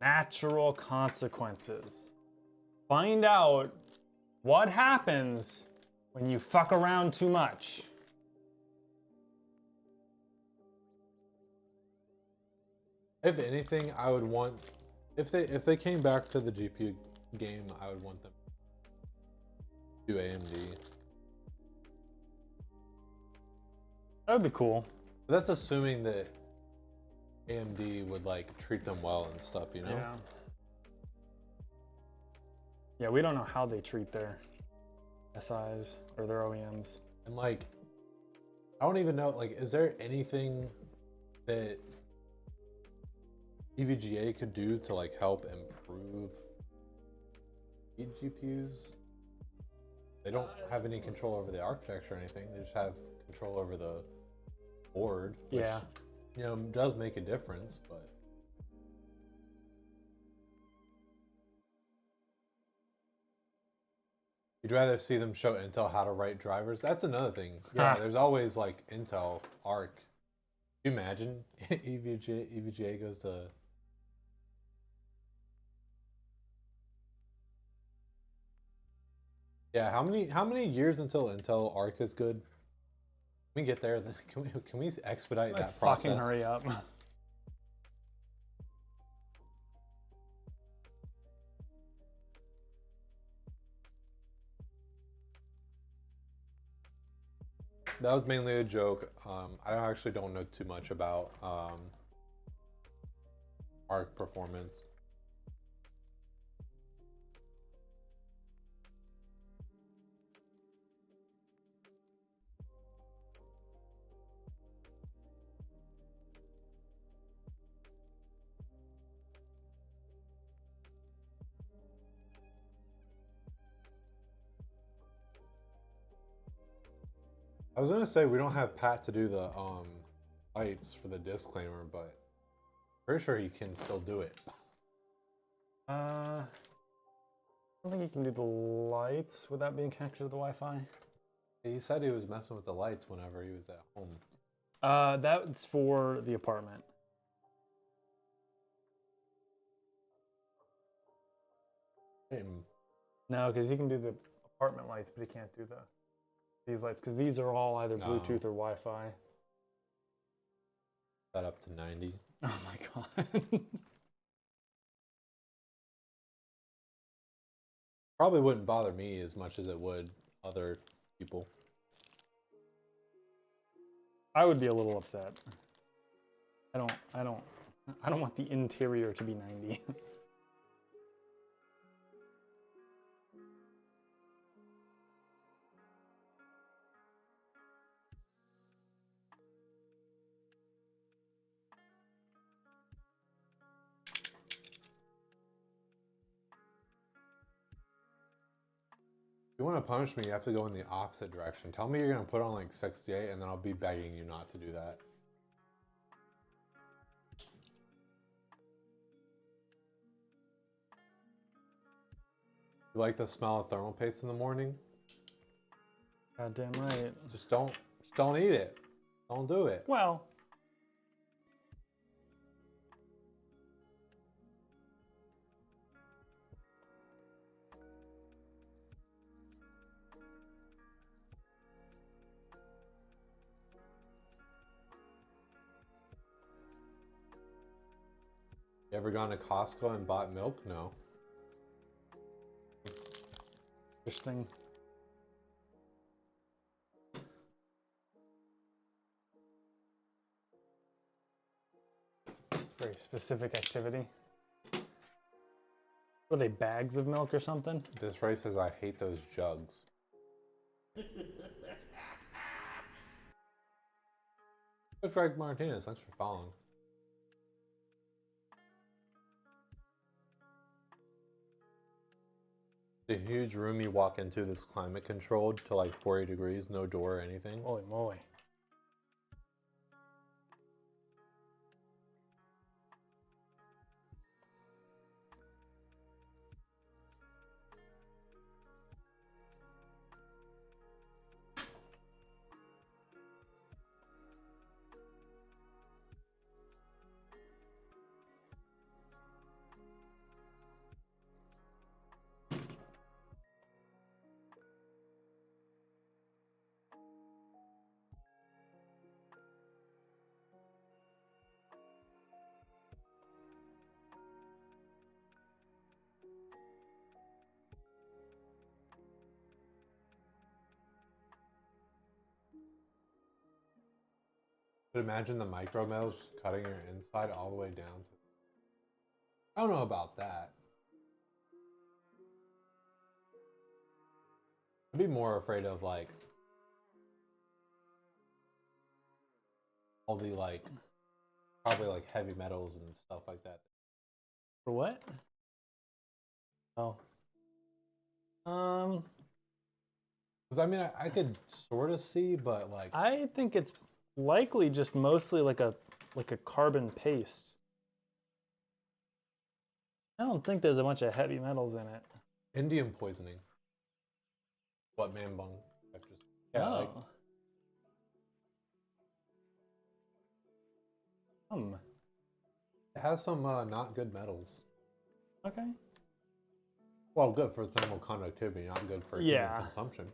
natural consequences. Find out what happens when you fuck around too much. If anything, I would want if they came back to the GPU game, I would want them to do AMD. That would be cool. But that's assuming that AMD would like treat them well and stuff, you know? Yeah. Yeah, we don't know how they treat their SIs or their OEMs. And like, I don't even know, like, is there anything that EVGA could do to like help improve GPUs? They don't have any control over the architecture or anything. They just have control over the board, which, Yeah. you know, does make a difference, but you'd rather see them show Intel how to write drivers. That's another thing. Yeah, there's always like Intel Arc. Can you imagine EVGA goes to yeah, how many years until Intel Arc is good? Can we get there? Can we expedite Like, that process? fucking hurry up. That was mainly a joke. I actually don't know too much about Arc performance. I was gonna say we don't have Pat to do the lights for the disclaimer, but pretty sure he can still do it. I don't think you can do the lights without being connected to the Wi-Fi. He said he was messing with the lights whenever he was at home. That's for the apartment. No, because he can do the apartment lights, but he can't do these lights because these are all either No. Bluetooth or Wi-Fi. Set up to 90. Oh my god. Probably wouldn't bother me as much as it would other people. I would be a little upset. I don't want the interior to be 90. If you want to punish me, you have to go in the opposite direction. Tell me you're going to put on like 68 and then I'll be begging you not to do that. You like the smell of thermal paste in the morning? God damn right. Just don't eat it. Don't do it. Well, You ever gone to Costco and bought milk? No. interesting. It's a very specific activity. Were they bags of milk or something? This Ray says I hate those jugs. It's Greg Martinez. Thanks for following. The huge room you walk into that's climate controlled to like 40 degrees, no door or anything. Holy moly. But imagine the micro metals just cutting your inside all the way down to. I don't know about that. I'd be more afraid of like all the like probably like heavy metals and stuff like that. For what? Oh. Because I mean, I could sort of see, but like I think it's likely just mostly like a carbon paste. I don't think there's a bunch of heavy metals in it. indium poisoning. What man bung? Yeah, like it has some not good metals. Okay. Well, good for thermal conductivity, not good for human consumption.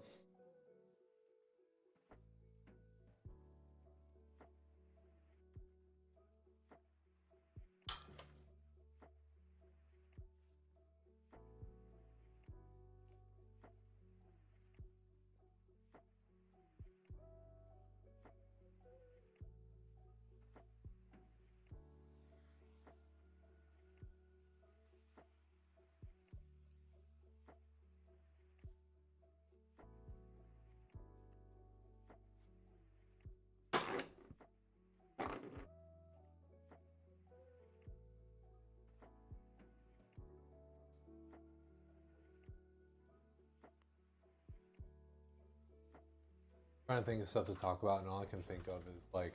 Trying to think of stuff to talk about, and all I can think of is like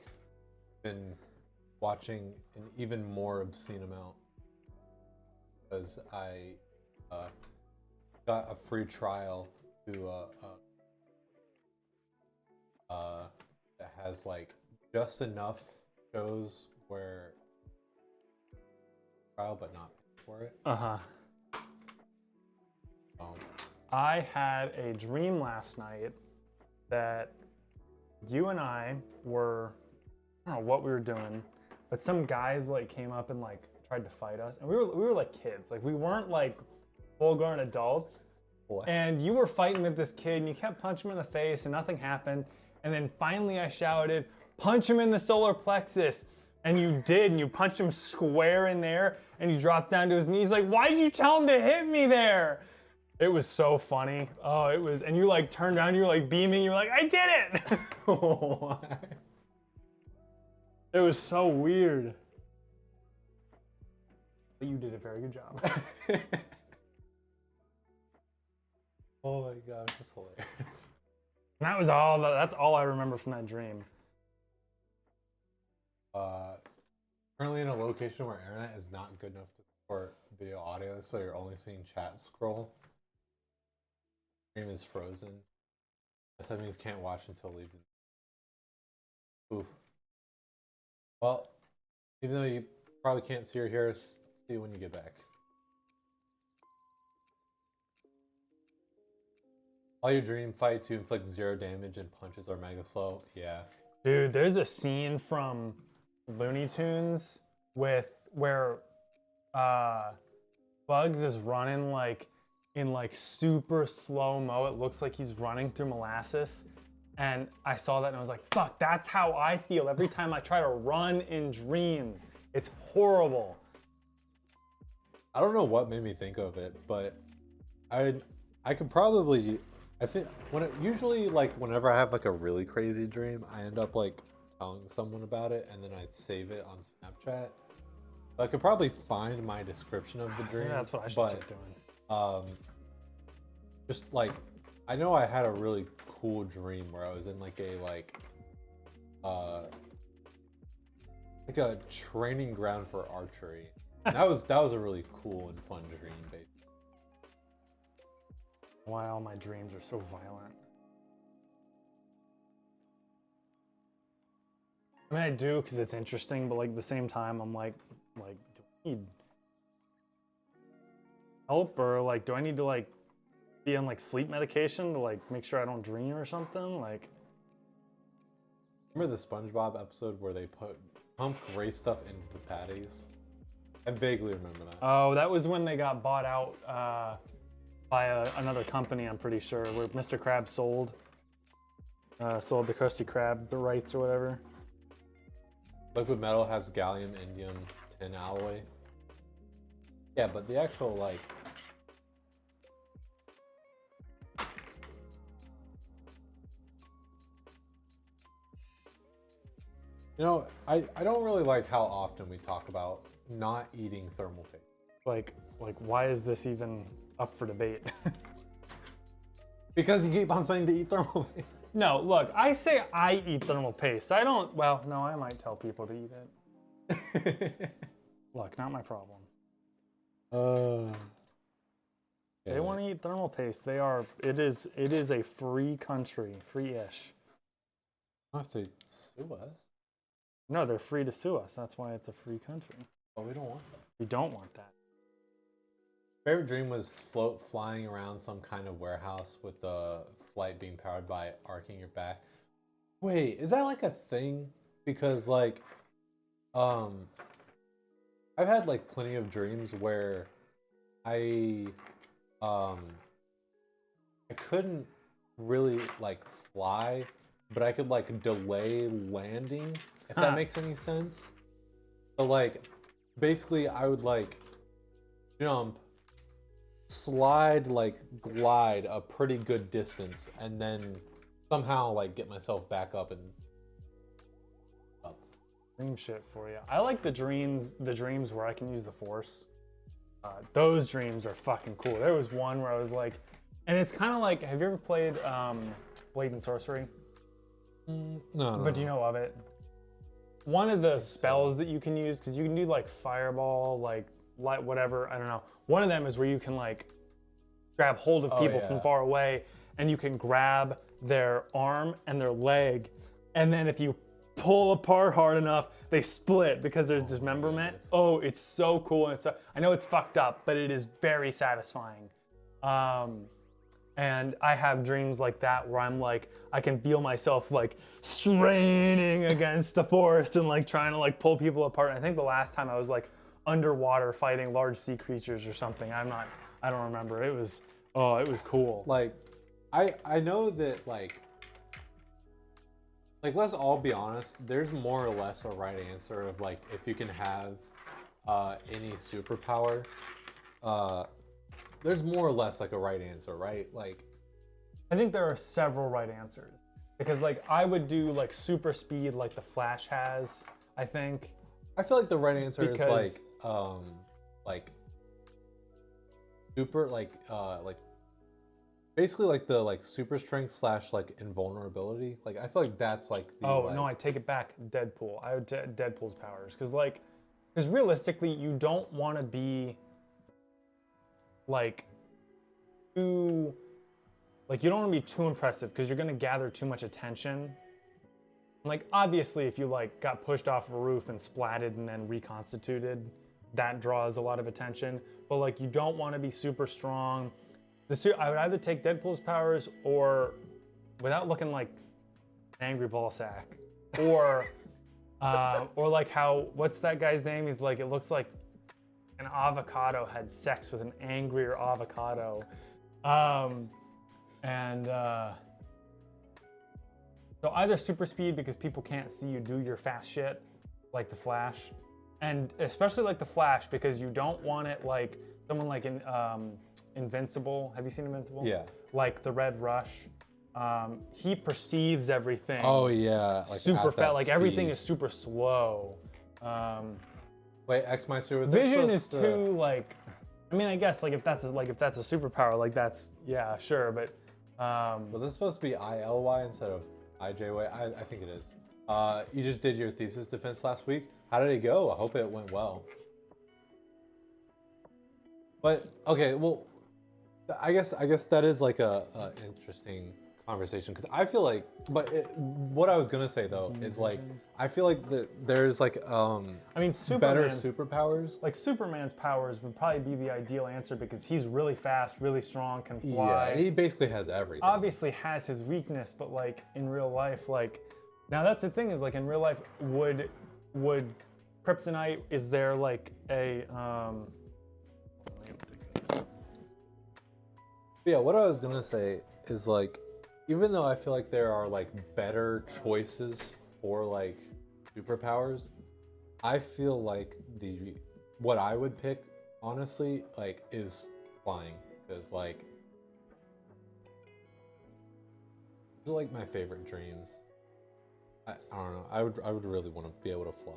been watching an even more obscene amount because I got a free trial to that has like just enough shows where trial but not for it. I had a dream last night that you and I were, I don't know what we were doing, but some guys like came up and like tried to fight us, and we were like kids, like we weren't like full-grown adults. What? And you were fighting with this kid, and you kept punching him in the face, and nothing happened. And then finally, I shouted, "Punch him in the solar plexus!" And you did, and you punched him square in there, and he dropped down to his knees. Like, why did you tell him to hit me there? It was so funny. Oh, it was, and you like turned around, you were like beaming, you were like, "I did it!" It was so weird. But you did a very good job. Oh my gosh, that's hilarious. And that was all. That's all I remember from that dream. Currently in a location where internet is not good enough to support video audio, so you're only seeing chat scroll. Stream is frozen. That means can't watch until leaving. Oof. Well, even though you probably can't see or hear us, see when you get back. All your dream fights, you inflict 0 damage and punches are mega slow. Yeah. Dude, there's a scene from Looney Tunes where Bugs is running like in like super slow-mo. It looks like he's running through molasses. And I saw that and I was like, fuck, that's how I feel every time I try to run in dreams. It's horrible. I don't know what made me think of it, but I could probably, I think usually like whenever I have like a really crazy dream, I end up like telling someone about it and then I save it on Snapchat. So I could probably find my description of the dream. Yeah, that's what I should start doing. Just like I know I had a really cool dream where I was in like a like a training ground for archery. And that was a really cool and fun dream, basically. Why all my dreams are so violent. I mean, I do because it's interesting, but like at the same time, I'm like, do I need help, or like, do I need to like be on like sleep medication to like make sure I don't dream or something? Like, remember the SpongeBob episode where they pump gray stuff into the patties? I vaguely remember that. oh, that was when they got bought out by another company, I'm pretty sure, where Mr. Krabs sold the Krusty Krab the rights or whatever. Liquid metal has gallium, indium, tin alloy. Yeah, but the actual like. You know, I don't really like how often we talk about not eating thermal paste. Like why is this even up for debate? Because you keep on saying to eat thermal paste. No, look, I say I eat thermal paste. I don't, well, no, I might tell people to eat it. Look, not my problem. They want to eat thermal paste. It is a free country, free-ish. If they sue us. No, they're free to sue us. That's why it's a free country. But we don't want that. We don't want that. Favorite dream was flying around some kind of warehouse with the flight being powered by arcing your back. Wait, is that like a thing? Because like, I've had like plenty of dreams where I couldn't really like fly, but I could like delay landing, if that makes any sense. So like, basically I would like jump, slide, like glide a pretty good distance, and then somehow like get myself back up and up. Dream shit for you. I like the dreams where I can use the force. Those dreams are fucking cool. There was one where I was like, and it's kind of like, have you ever played Blade and Sorcery? No. But do you know of it? One of the spells that you can use, because you can do like fireball, like light, whatever, I don't know. One of them is where you can like grab hold of people from far away, and you can grab their arm and their leg, and then if you pull apart hard enough, they split because there's dismemberment. Yes. Oh, it's so cool. And so I know it's fucked up, but it is very satisfying. And I have dreams like that where I'm like, I can feel myself like straining against the force and like trying to like pull people apart. And I think the last time I was like underwater fighting large sea creatures or something. I don't remember. It was cool. Like, I know that like let's all be honest, there's more or less a right answer of like if you can have any superpower, there's more or less like a right answer, right? Like, I think there are several right answers because like I would do like super speed like the Flash has, I think. I feel like the right answer is like super like basically like the like super strength / like invulnerability. Like I feel like that's like the no, I take it back. Deadpool. I would Deadpool's powers because realistically you don't want to be like too like you don't want to be too impressive because you're gonna gather too much attention. Like obviously if you like got pushed off a roof and splatted and then reconstituted, that draws a lot of attention. But like you don't want to be super strong. I would either take Deadpool's powers or without looking like an angry ball sack, or like how what's that guy's name? He's like it looks like an avocado had sex with an angrier avocado, so either super speed because people can't see you do your fast shit, like the Flash, and especially like the Flash because you don't want it like someone like Invincible. Have you seen Invincible? Yeah. Like the Red Rush. He perceives everything. Oh yeah. Like super at that fast. Like everything speed. is super slow. Wait, X-Meister was Vision is too like. I mean, I guess like if that's a superpower, like that's yeah, sure, but. Was it supposed to be ILY instead of IJY? I think it is. You just did your thesis defense last week. How did it go? I hope it went well. But okay, well, I guess that is like a interesting conversation because I feel like, what I was gonna say though is like I feel like there's like I mean, better Superman's superpowers. like Superman's powers would probably be the ideal answer because he's really fast, really strong, can fly. Yeah, he basically has everything. Obviously has his weakness, but like in real life, like now that's the thing is like in real life, would kryptonite, is there like a Yeah, what I was gonna say is like, even though I feel like there are like better choices for like superpowers, I feel like what I would pick, honestly, like, is flying, because like, those are like my favorite dreams. I don't know. I would really want to be able to fly.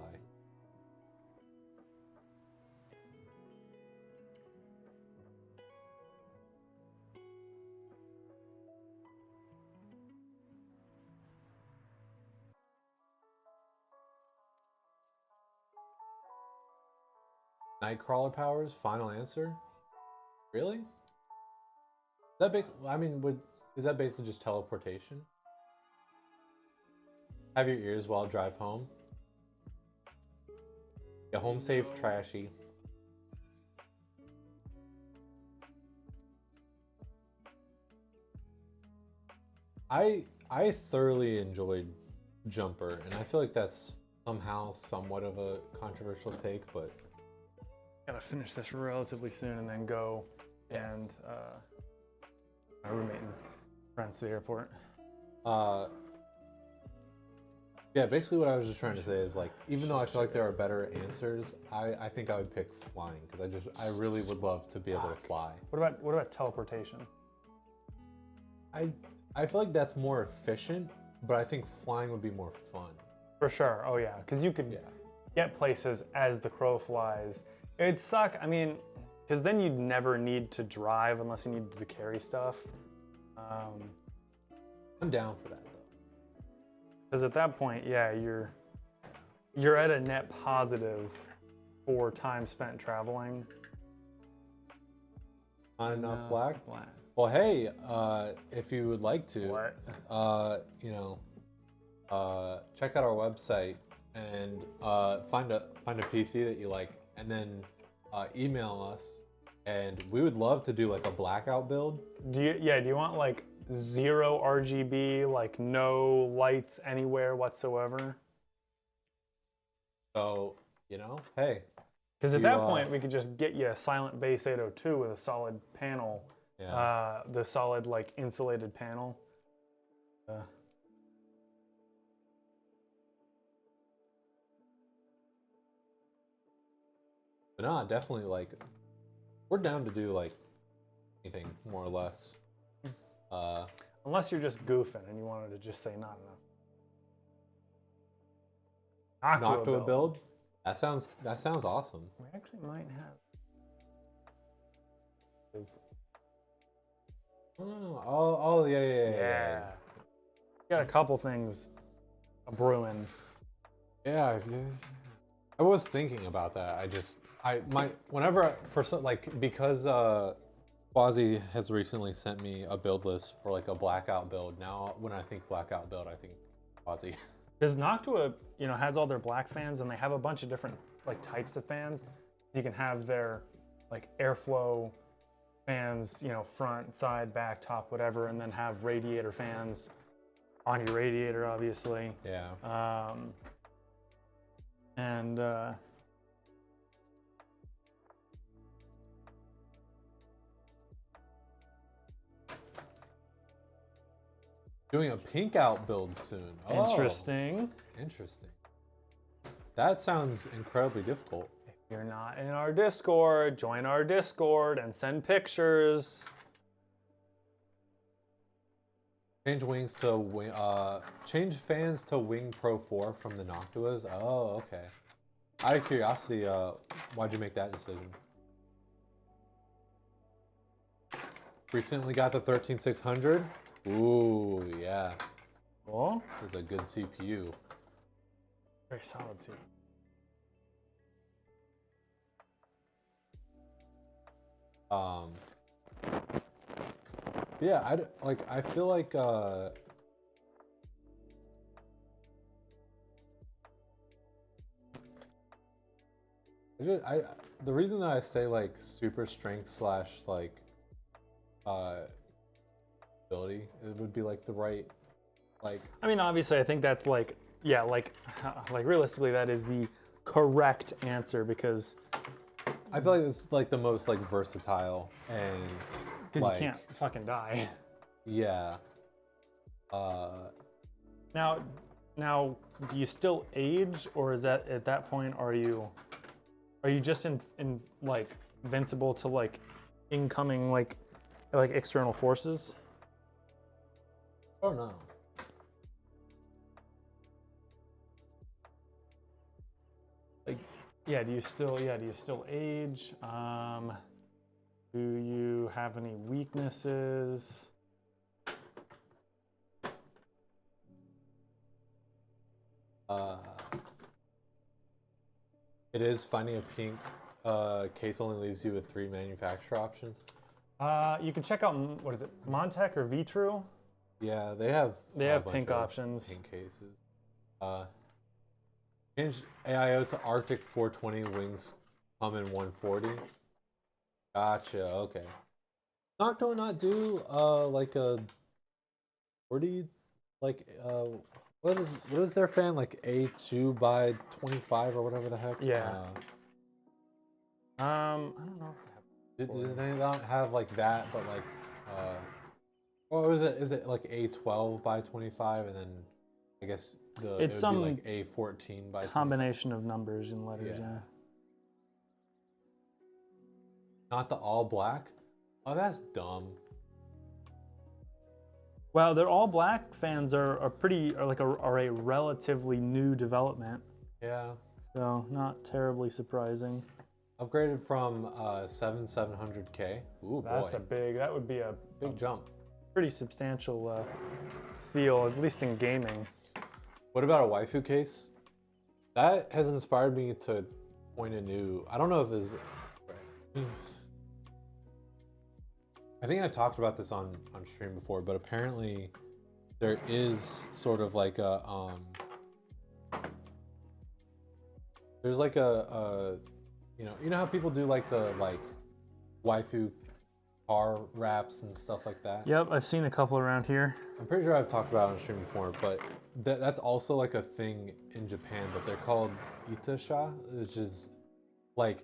Nightcrawler powers, final answer? Really? Is that basically, I mean, is that basically just teleportation? Have your ears while drive home. Get home safe, trashy. I thoroughly enjoyed Jumper, and I feel like that's somehow somewhat of a controversial take, but Gotta finish this relatively soon and then go and my roommate and friends to the airport. yeah, basically what I was just trying to say is, like, even though I feel like there are better answers, I think I would pick flying, because I really would love to be able to fly. What about teleportation? I feel like that's more efficient, but I think flying would be more fun. For sure. Oh yeah, because you could Yeah. get places as the crow flies. It'd suck. I mean, because then you'd never need to drive unless you needed to carry stuff. I'm down for that, though. Because at that point, yeah, you're at a net positive for time spent traveling. Not enough No, black? black. Well, hey, if you would like to, What? check out our website and find a PC that you like, and then email us, and we would love to do like a blackout build. Do you want like 0 RGB, like no lights anywhere whatsoever? So, hey, Because at You, that point, we could just get you a Silent Base 802 with a solid panel, yeah. the solid like insulated panel. But no, definitely, like, we're down to do like anything more or less. Unless you're just goofing and you wanted to just say not enough. Noctua build. That sounds awesome. We actually might have. Oh, yeah. Got a couple things brewing. Yeah, I was thinking about that. Because Quasi has recently sent me a build list for like a blackout build. Now, when I think blackout build, I think Quasi. Because Noctua, has all their black fans, and they have a bunch of different like types of fans. You can have their like airflow fans, front, side, back, top, whatever, and then have radiator fans on your radiator, obviously. Yeah. And Doing a pink out build soon. Oh, interesting. Interesting. That sounds incredibly difficult. If you're not in our Discord, join our Discord and send pictures. Change fans to Wing Pro 4 from the Noctuas. Oh, okay. Out of curiosity, why'd you make that decision? Recently got the 13600. Ooh, yeah. Cool. This is a good CPU. Very solid seat. Yeah, I feel like the reason that I say like super strength slash like ability, it would be like the right, like, I mean, obviously, I think that's like realistically, that is the correct answer because I feel like it's like the most like versatile and like, you can't fucking die. yeah. Now, Now, do you still age, or is that at that point are you just in like invincible to like incoming like external forces? Oh no. Like, yeah, do you still age? Do you have any weaknesses? It is finding a pink case only leaves you with 3 manufacturer options. You can check out what is it, Montech or Vitru? Yeah, they have They a bunch pink of options. Pink cases. Change AIO to Arctic 420, wings come in 140. Gotcha. Okay. Nocto not do like a 40 like what is their fan like A2 by 25 or whatever the heck? Yeah. I don't know if they have. Do they not have like that, but like or is it like A12 by 25 and then I guess It's it would some be like A14 by 25? combination of numbers and letters. Yeah. Not the all black? Oh, that's dumb. Well, they're all black fans are a relatively new development, Yeah. so not terribly surprising. Upgraded from 700K. Ooh, That would be a big jump. pretty substantial feel, at least in gaming. What about a waifu case? That has inspired me to point a new. I don't know if it's. I think I've talked about this on stream before, but apparently there is sort of like a there's like a you know how people do like the waifu car wraps and stuff like that. Yep, I've seen a couple around here. I'm pretty sure I've talked about it on stream before, but that's also like a thing in Japan, but they're called itasha, which is like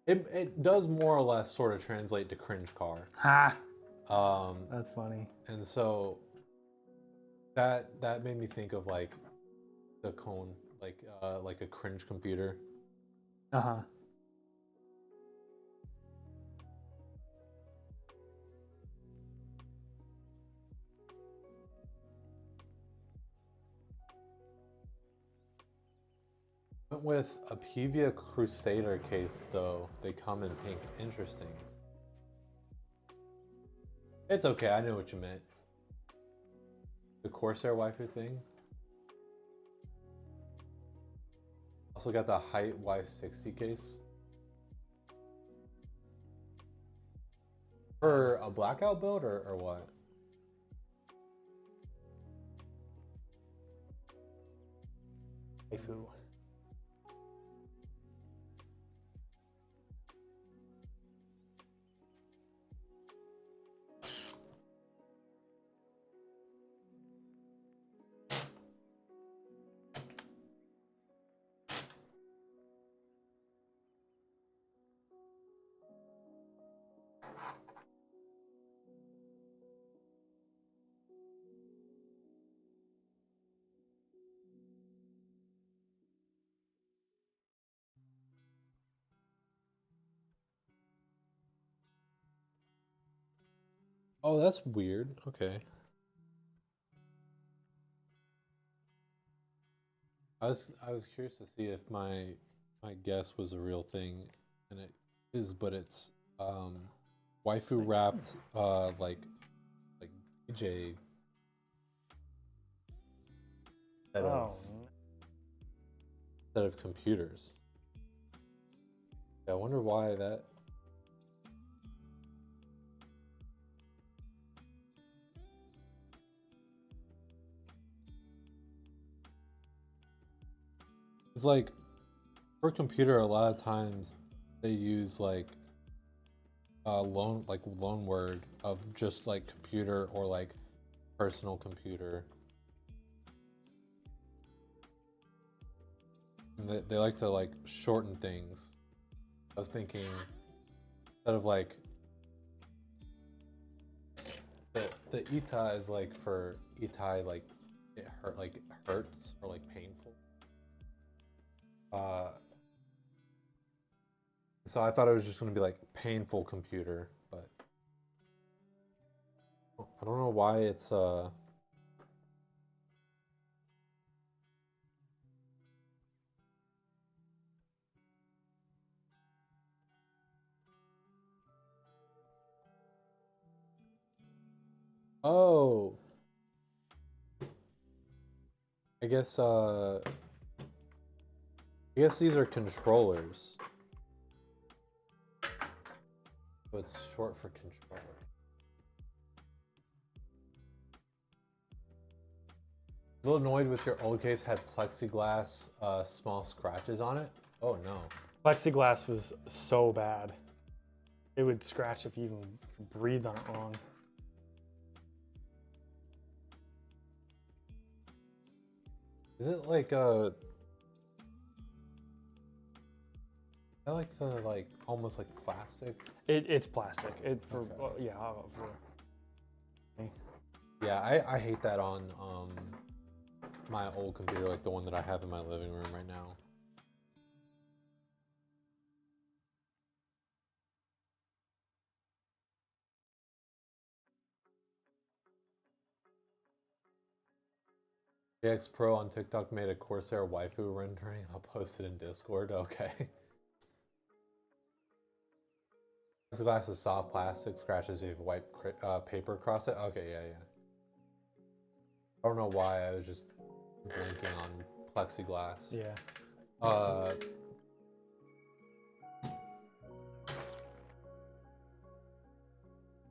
it does more or less sort of translate to cringe car. Ha! That's funny. And so that made me think of like the cone, like a cringe computer. Uh-huh. Went with a Pevia Crusader case though. They come in pink. Interesting. It's okay, I know what you meant. The Corsair waifu thing. Also got the Height Y60 case. For a blackout build or what? Waifu. Oh, that's weird. Okay. I was curious to see if my guess was a real thing, and it is, but it's waifu wrapped like DJ instead of computers. Yeah, I wonder why that. It's like for a computer, a lot of times they use like loan word of just like computer or like personal computer. And they like to like shorten things. I was thinking instead of like the Ita is like for Itai like it hurts or like painful. So I thought it was just gonna be like painful computer, but I don't know why it's oh, I guess these are controllers. So it's short for controller. A little annoyed with your old case had plexiglass small scratches on it. Oh no. Plexiglass was so bad. It would scratch if you even breathed on it wrong. Is it like I like the like almost like plastic. It's plastic. It for Okay. yeah for. Yeah, I hate that on my old computer, like the one that I have in my living room right now. JX Pro on TikTok made a Corsair waifu rendering. I'll post it in Discord. Okay. This glass is soft plastic, scratches if you wipe paper across it. Okay, yeah. I don't know why I was just blinking on plexiglass. Yeah.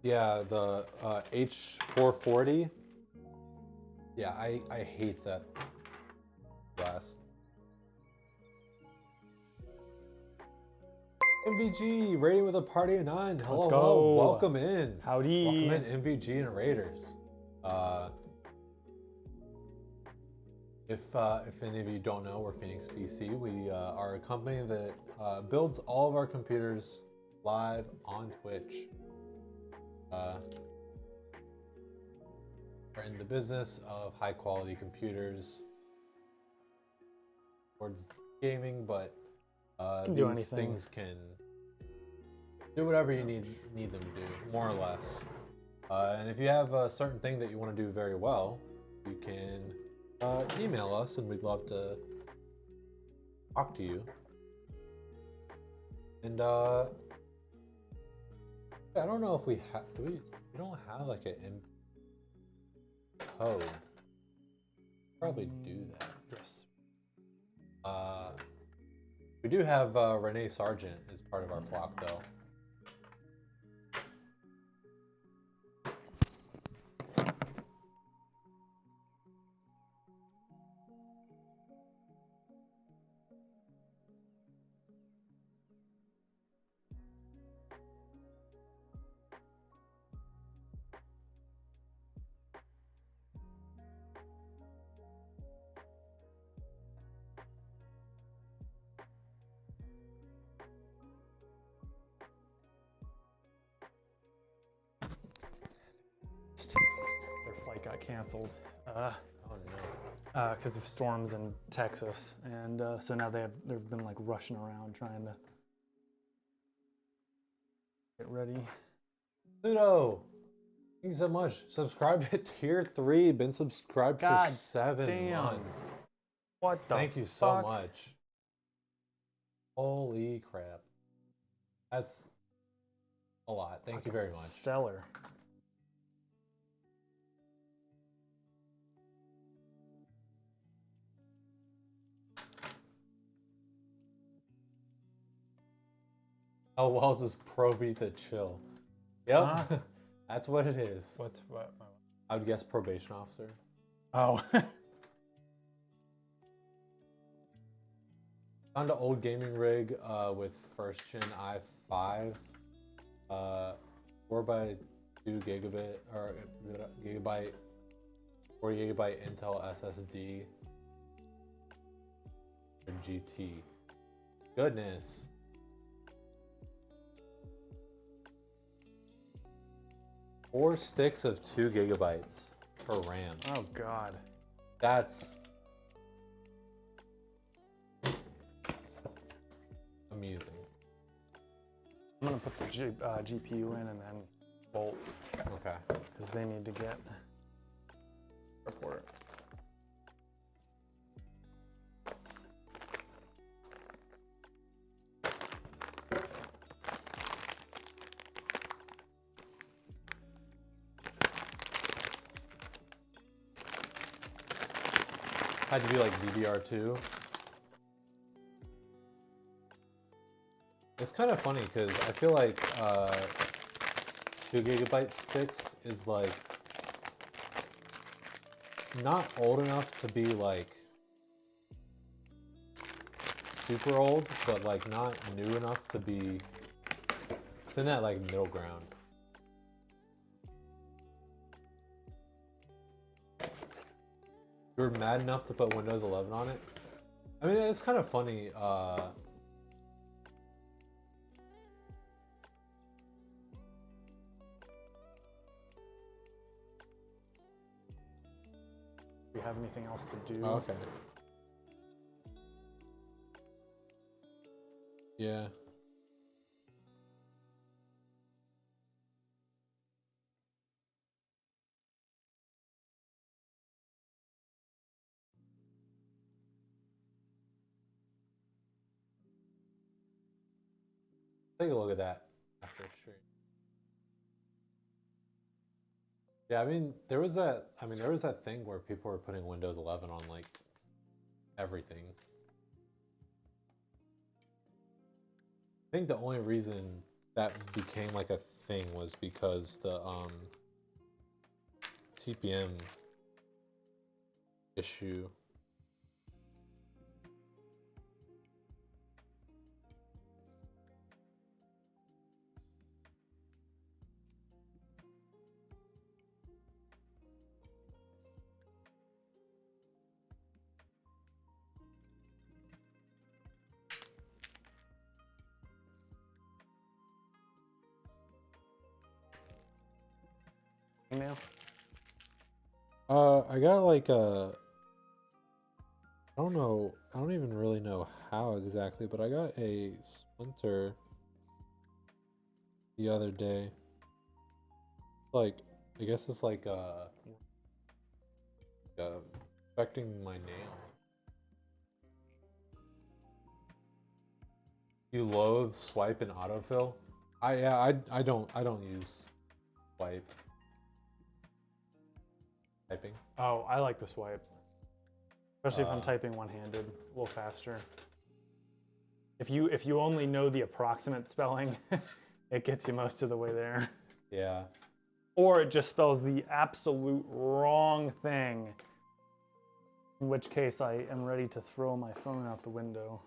Yeah, the H440. Yeah, I hate that glass. MVG rating with a party of 9. Hello, Let's go. hello, welcome in. Howdy. Welcome in, MVG and Raiders. If any of you don't know, we're Phoenix PC. We are a company that builds all of our computers live on Twitch. We're in the business of high quality computers towards gaming, but Can do these anything. things can do whatever you need them to do, more or less. And if you have a certain thing that you want to do very well, you can email us, and we'd love to talk to you. And I don't know if we have. We don't have like an code. Probably do that. Yes. We do have Renee Sargent as part of our flock, though. Their flight got canceled Oh no. because of storms in Texas, and so now they've been like rushing around trying to get ready. Pluto, thank you so much. Subscribe to Tier 3. Been subscribed God for 7 damn. months. What the? Thank you so fuck? much. Holy crap. That's a lot. Thank you very much. Stellar. How well does Pro beat the chill? Yep. Huh? That's what it is. What's what? I would guess probation officer. Oh. Found an old gaming rig with first gen i5, 4x2 gigabit or gigabyte, 4 gigabyte Intel SSD, or GT. Goodness. Four sticks of 2 gigabytes for RAM. Oh God. That's amusing. I'm gonna put the GPU in and then bolt Okay. because they need to get report. Had to do like DDR2. It's kind of funny because I feel like 2 GB sticks is like not old enough to be like super old, but like not new enough to be. It's in that like middle ground. You were mad enough to put Windows 11 on it. I mean, it's kind of funny. Do you have anything else to do? Oh, okay. Yeah. Take a look at that after stream. Yeah, I mean, there was that thing where people were putting Windows 11 on like everything. I think the only reason that became like a thing was because the TPM issue. Email? I got like a. I don't know. I don't even really know how exactly, but I got a splinter the other day. Like, I guess it's like affecting my nail. You loathe swipe and autofill? I don't use swipe. Typing. Oh, I like the swipe. Especially if I'm typing one-handed, a little faster. If you only know the approximate spelling, it gets you most of the way there. Yeah. Or it just spells the absolute wrong thing. In which case I am ready to throw my phone out the window.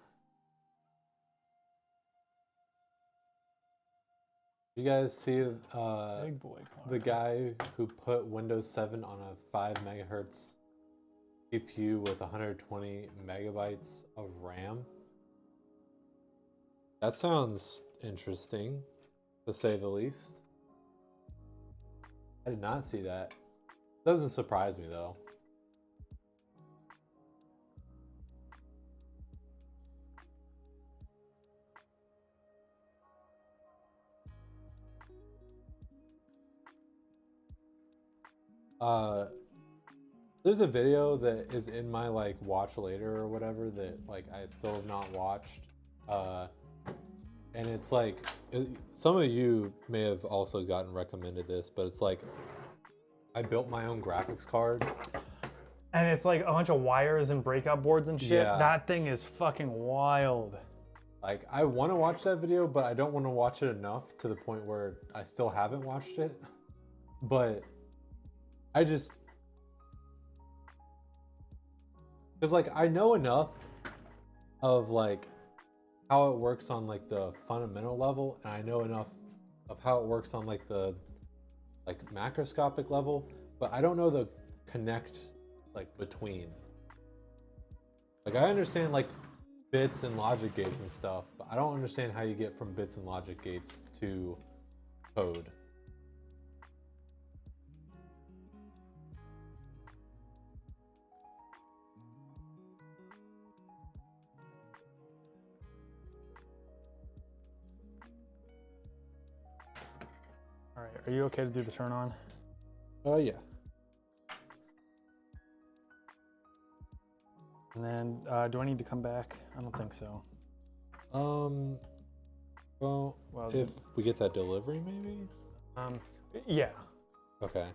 You guys see Big boy car. the guy who put Windows 7 on a 5 megahertz CPU with 120 megabytes of RAM? That sounds interesting, to say the least. I did not see that. Doesn't surprise me though. There's a video that is in my like watch later or whatever that like I still have not watched. And it's like, some of you may have also gotten recommended this, but it's like, I built my own graphics card. And it's like a bunch of wires and breakout boards and shit. Yeah. That thing is fucking wild. Like, I want to watch that video, but I don't want to watch it enough to the point where I still haven't watched it. But I just, because like I know enough of like how it works on like the fundamental level, and I know enough of how it works on like the like macroscopic level, but I don't know the connect like between. Like I understand like bits and logic gates and stuff, but I don't understand how you get from bits and logic gates to code. All right, are you okay to do the turn on? Oh yeah. And then, do I need to come back? I don't think so. Well, Well, if we get that delivery, maybe. Yeah. Okay.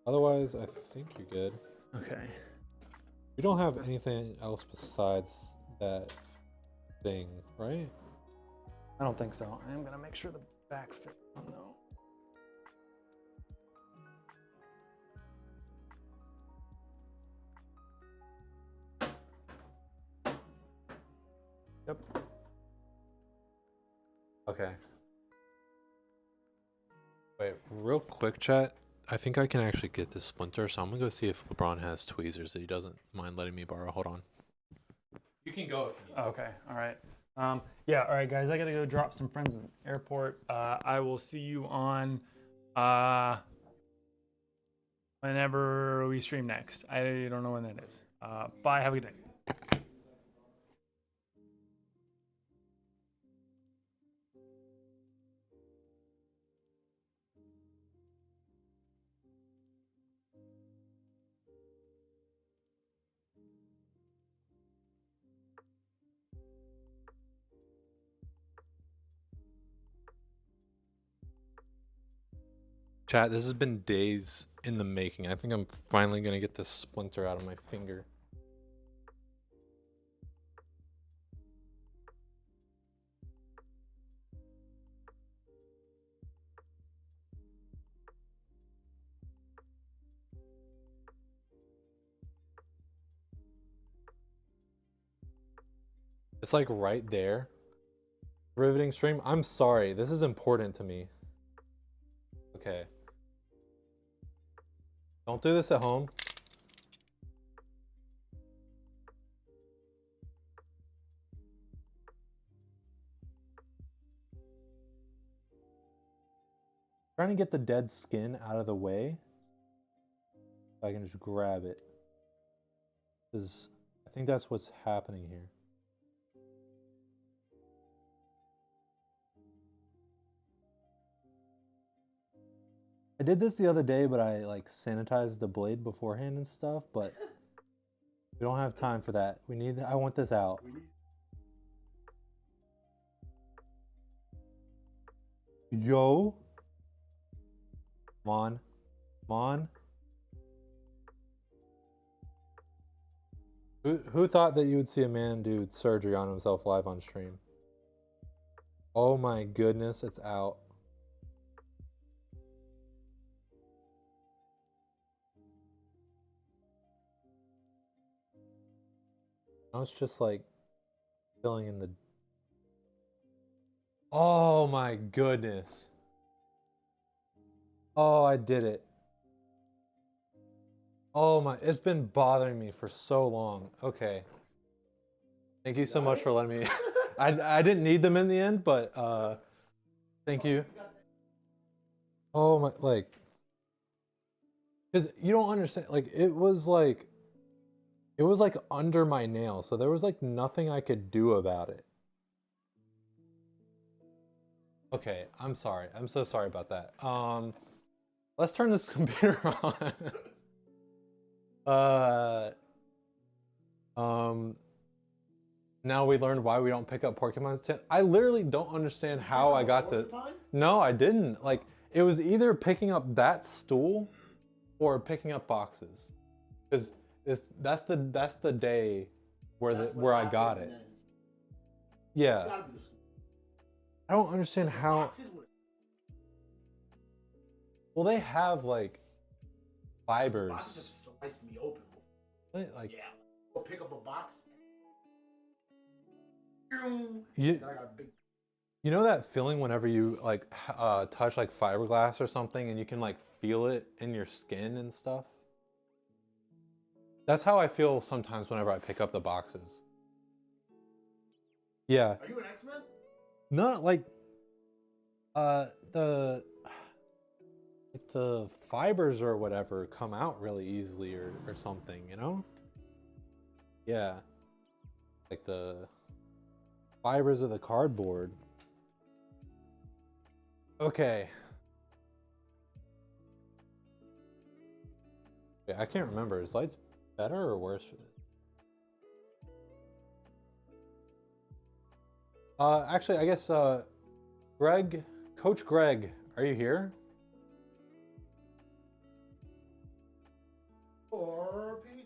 Otherwise, I think you're good. Okay. We don't have anything else besides that thing, right? I don't think so. I am gonna make sure the back fit on though. Yep. Okay. Wait, real quick, chat. I think I can actually get this splinter, so I'm gonna go see if LeBron has tweezers that he doesn't mind letting me borrow. Hold on. You can go if you need. Okay. All right. Yeah. All right, guys. I gotta go drop some friends in the airport. I will see you on whenever we stream next. I don't know when that is. Bye. Have a good day. Chat, this has been days in the making. I think I'm finally gonna get this splinter out of my finger. It's like right there. Riveting stream. I'm sorry. This is important to me. Okay. Don't do this at home. Trying to get the dead skin out of the way. So I can just grab it. Because I think that's what's happening here. I did this the other day, but I like sanitized the blade beforehand and stuff, but we don't have time for that. I want this out. Yo. Come on. Come on. Who thought that you would see a man do surgery on himself live on stream? Oh my goodness, it's out. Now it's just like filling in the... Oh my goodness. Oh, I did it. Oh my, it's been bothering me for so long. Okay. Thank you so much for letting me... I didn't need them in the end, but thank you. Oh my, like... Because you don't understand, like, it was like under my nail, so there was like nothing I could do about it. Okay, I'm sorry. I'm so sorry about that. Let's turn this computer on. Now we learned why we don't pick up Porcupine's tail. I literally don't understand how I got to... No, I didn't. Like, it was either picking up that stool or picking up boxes. Because that's the day where I got it. Yeah. I don't understand how. Well, they have like fibers. Boxes have sliced me open. Like, Yeah. Go pick up a box. You, Then I got a big. you know that feeling whenever you like touch like fiberglass or something and you can like feel it in your skin and stuff? That's how I feel sometimes whenever I pick up the boxes. Yeah. Are you an X-Men? Not like the fibers or whatever come out really easily or something, you know? Yeah. Like the fibers of the cardboard. Okay. Yeah, I can't remember. Is lights better or worse for this? Actually, I guess Greg, Coach Greg, are you here? For PC.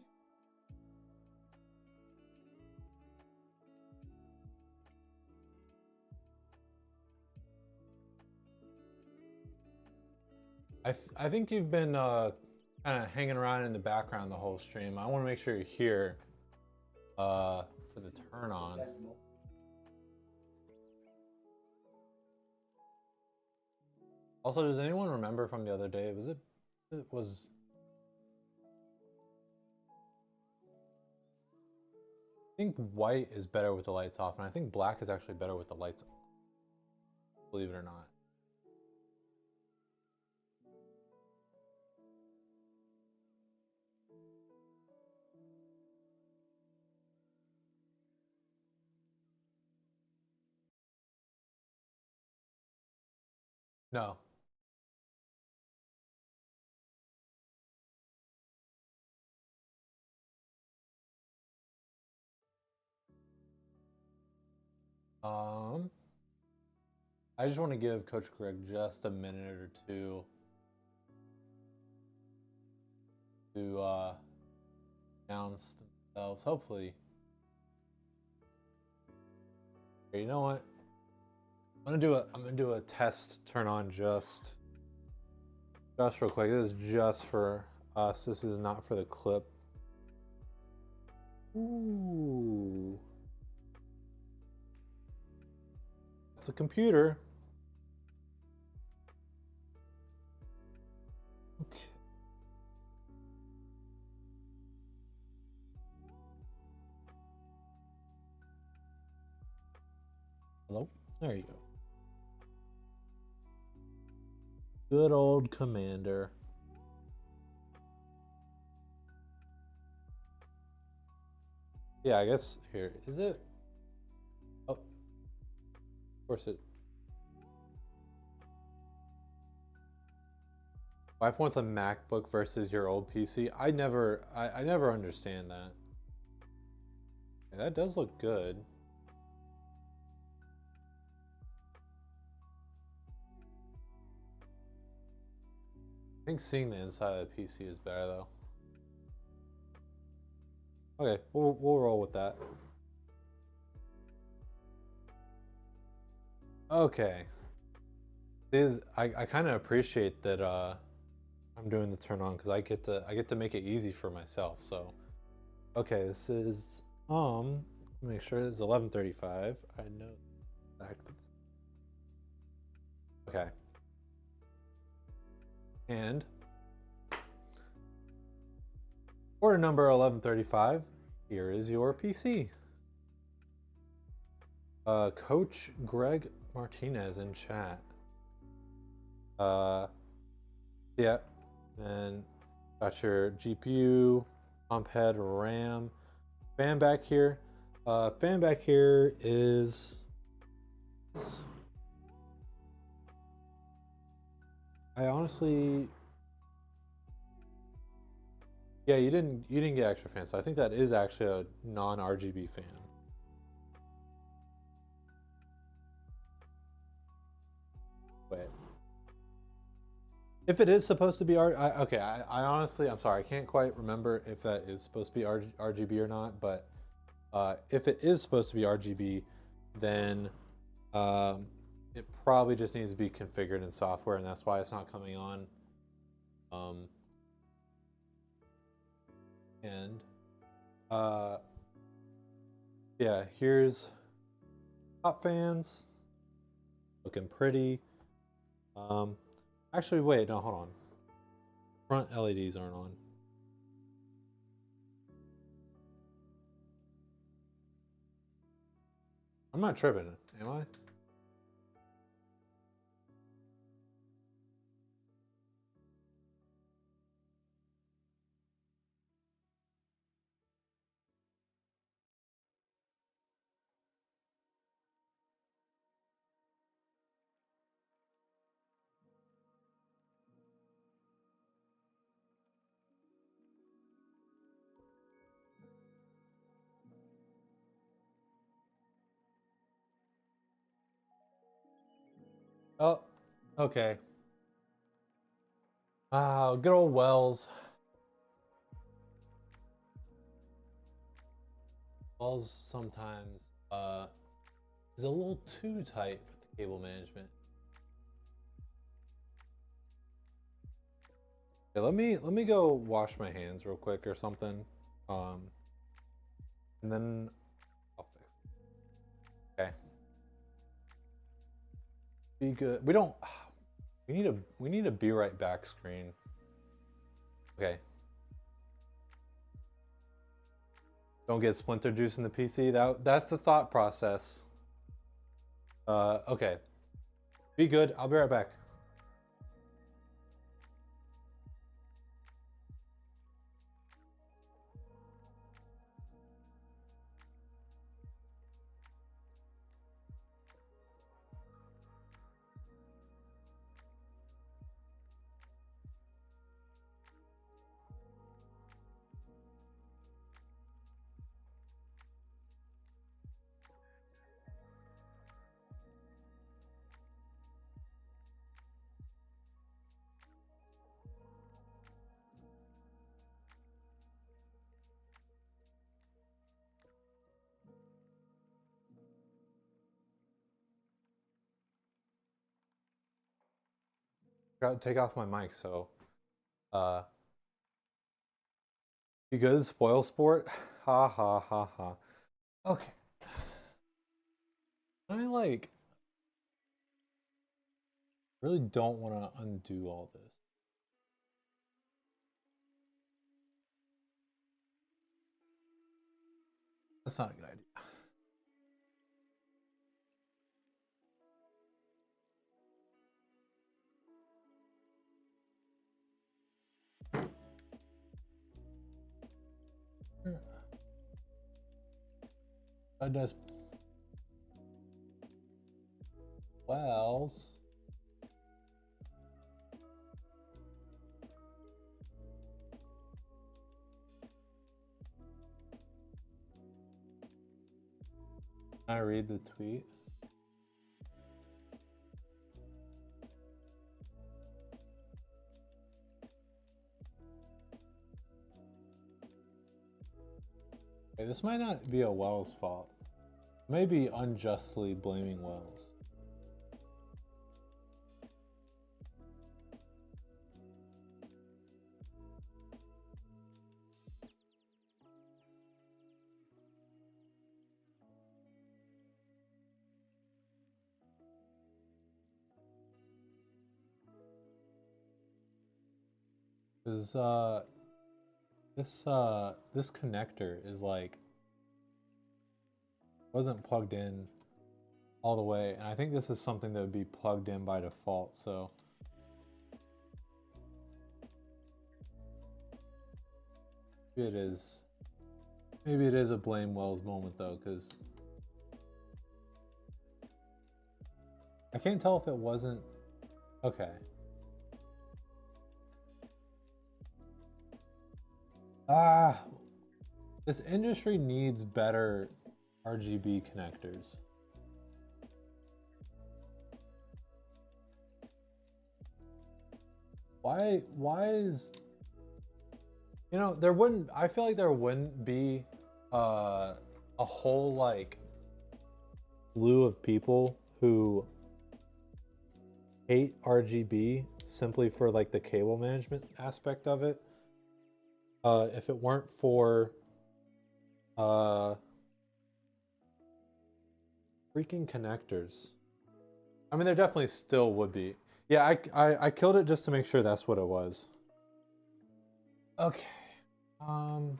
I think you've been kind of hanging around in the background the whole stream. I want to make sure you're here for the turn on. Decimal. Also, does anyone remember from the other day? It was. I think white is better with the lights off, and I think black is actually better with the lights on. Believe it or not. No. I just want to give Coach Greg just a minute or two to announce themselves. Hopefully. Okay, you know what? I'm gonna do a test turn on just real quick. This is just for us. This is not for the clip. Ooh. It's a computer. Okay. Hello? There you go. Good old Commander. Yeah, I guess here. Is it? Oh. Of course it. Wife wants a MacBook versus your old PC. I never understand that. Yeah, that does look good. I think seeing the inside of the PC is better though. Okay, we'll roll with that. Okay. I kind of appreciate that I'm doing the turn on because I get to make it easy for myself. So, okay, this is make sure it's 11:35. I know that. Okay. And order number 1135. Here is your PC. Coach Greg Martinez in chat. Yeah. And got your GPU, comp head, RAM, fan back here. Fan back here is. I honestly. Yeah, you didn't get extra fans, so I think that is actually a non-RGB fan. Wait. If it is supposed to be okay, I honestly, I'm sorry, I can't quite remember if that is supposed to be RGB or not, but if it is supposed to be RGB, then it probably just needs to be configured in software, and that's why it's not coming on. And yeah, here's top fans, looking pretty. Actually, wait, no, hold on. Front LEDs aren't on. I'm not tripping, am I? Oh, okay. Ah, good old Wells. Wells sometimes is a little too tight with the cable management. Yeah, let me go wash my hands real quick or something. And then I'll fix it. Okay. Be good. We don't we need a be right back screen. Okay. Don't get splinter juice in the PC. That's the thought process. Okay. Be good. I'll be right back. Forgot to take off my mic, so be good. Spoil sport. Ha ha ha ha. Okay. I really don't want to undo all this. That's not a good idea. Does Wells. Can I read the tweet? Okay, this might not be a Wells fault. Maybe unjustly blaming Wells. Because this connector is like wasn't plugged in all the way, and I think this is something that would be plugged in by default, so maybe it is a blame Wells moment though, because I can't tell if it wasn't. Okay. This industry needs better RGB connectors. Why is, I feel like there wouldn't be a whole like slew of people who hate RGB simply for like the cable management aspect of it. If it weren't for freaking connectors. I mean, there definitely still would be. Yeah, I killed it just to make sure that's what it was. Okay. I'm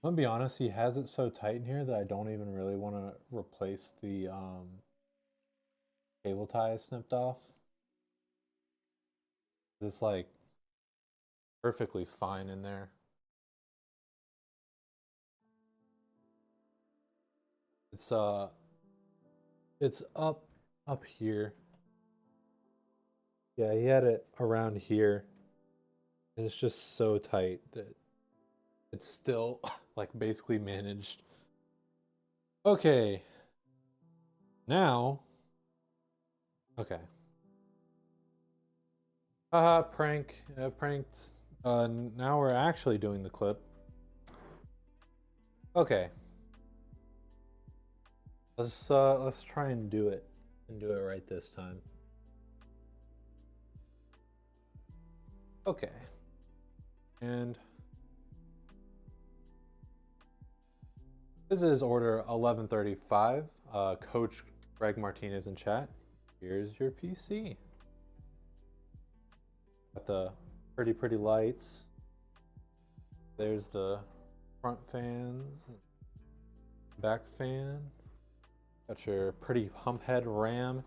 gonna be honest, he has it so tight in here that I don't even really want to replace the cable ties snipped off. It's like perfectly fine in there. It's up here. Yeah, he had it around here. And it's just so tight that it's still like basically managed Okay. Now. Okay. Haha, prank. Pranked. Now we're actually doing the clip. Okay. Let's try and do it right this time. Okay. And this is order 1135. Coach Greg Martinez in chat. Here's your PC. Got the pretty lights. There's the front fans, back fan. Got your pretty hump head RAM.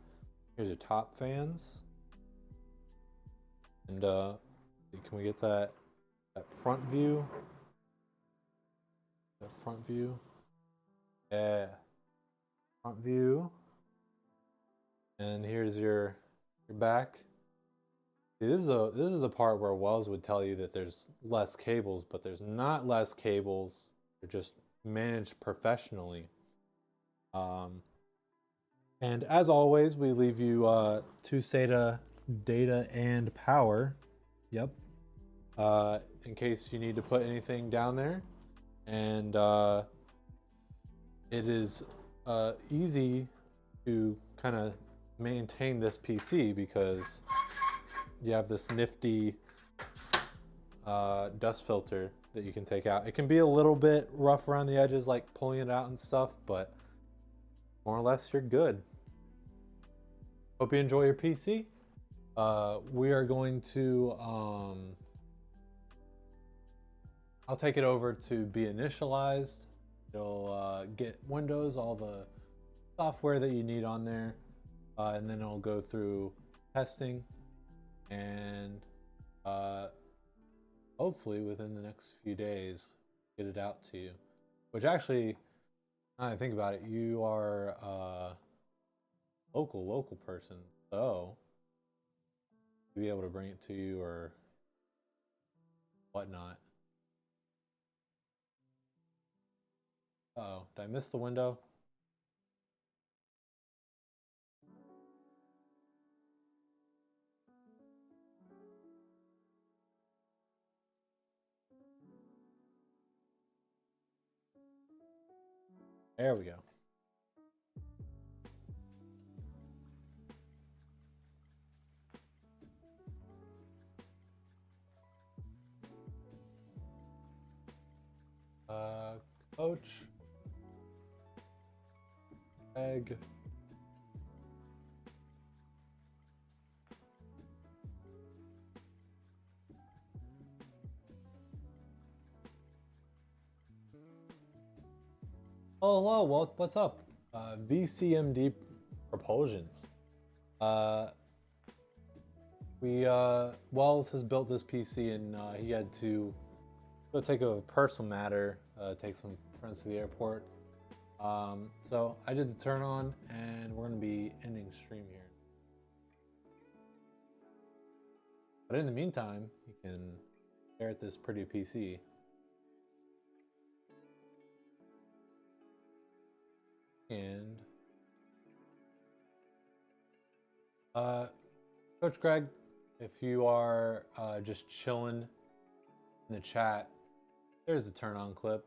Here's your top fans. And can we get that front view? That front view. Yeah. Front view. And here's your back. See, this is the part where Wells would tell you that there's less cables, but there's not less cables. They're just managed professionally. And as always, we leave you two SATA data and power. Yep. In case you need to put anything down there. And it is easy to kind of maintain this PC because you have this nifty dust filter that you can take out. It can be a little bit rough around the edges, like pulling it out and stuff, but more or less you're good. Hope you enjoy your PC. We are going to, I'll take it over to be initialized. It'll get Windows, all the software that you need on there, and then it'll go through testing, and hopefully within the next few days, get it out to you. Which actually, now that I think about it, you are a local person, so you'll be able to bring it to you or whatnot. Uh-oh, did I miss the window? There we go. Coach. Egg. Oh, hello. Well, what's up? VCMD Propulsions. Wells has built this PC, and he had to go take a personal matter, take some friends to the airport. So I did the turn on, and we're gonna be ending stream here. But in the meantime, you can stare at this pretty PC. And Coach Greg, if you are just chilling in the chat, there's the turn on clip.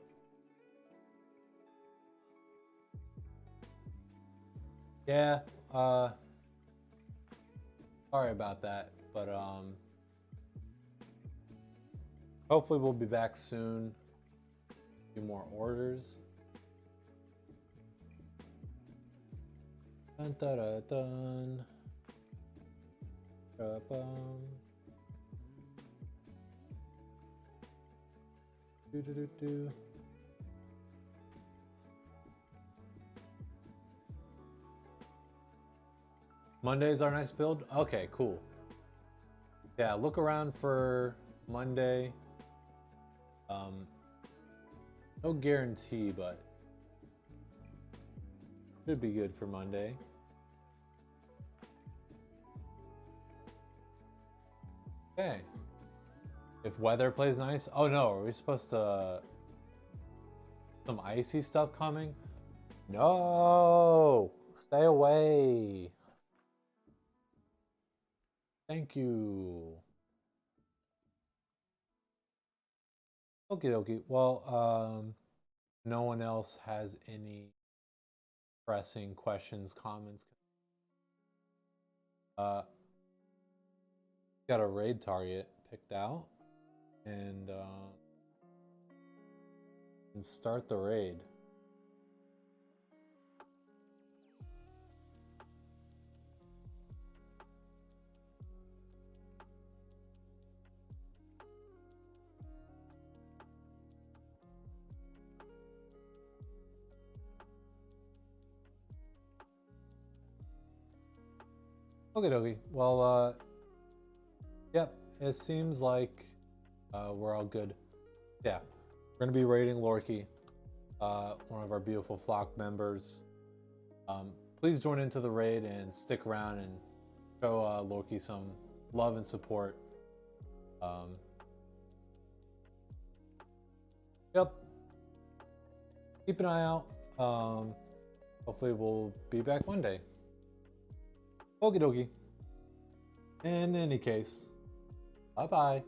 Yeah, sorry about that, but hopefully we'll be back soon. A few more orders. Dun, dun, dun, dun. Do, do, do, do. Monday's our next build? Okay, cool. Yeah, look around for Monday. No guarantee, but should be good for Monday. Okay. If weather plays nice. Oh no, are we supposed to some icy stuff coming? No, stay away. Thank you. Okie dokie. Well, no one else has any pressing questions, comments. Got a raid target picked out, and start the raid. Okay, dokie. Well, yep. It seems like we're all good. Yeah, we're gonna be raiding Lorky, one of our beautiful flock members. Please join into the raid and stick around and show Lorky some love and support. Yep. Keep an eye out. Hopefully we'll be back one day. Okie dokie. In any case, bye bye.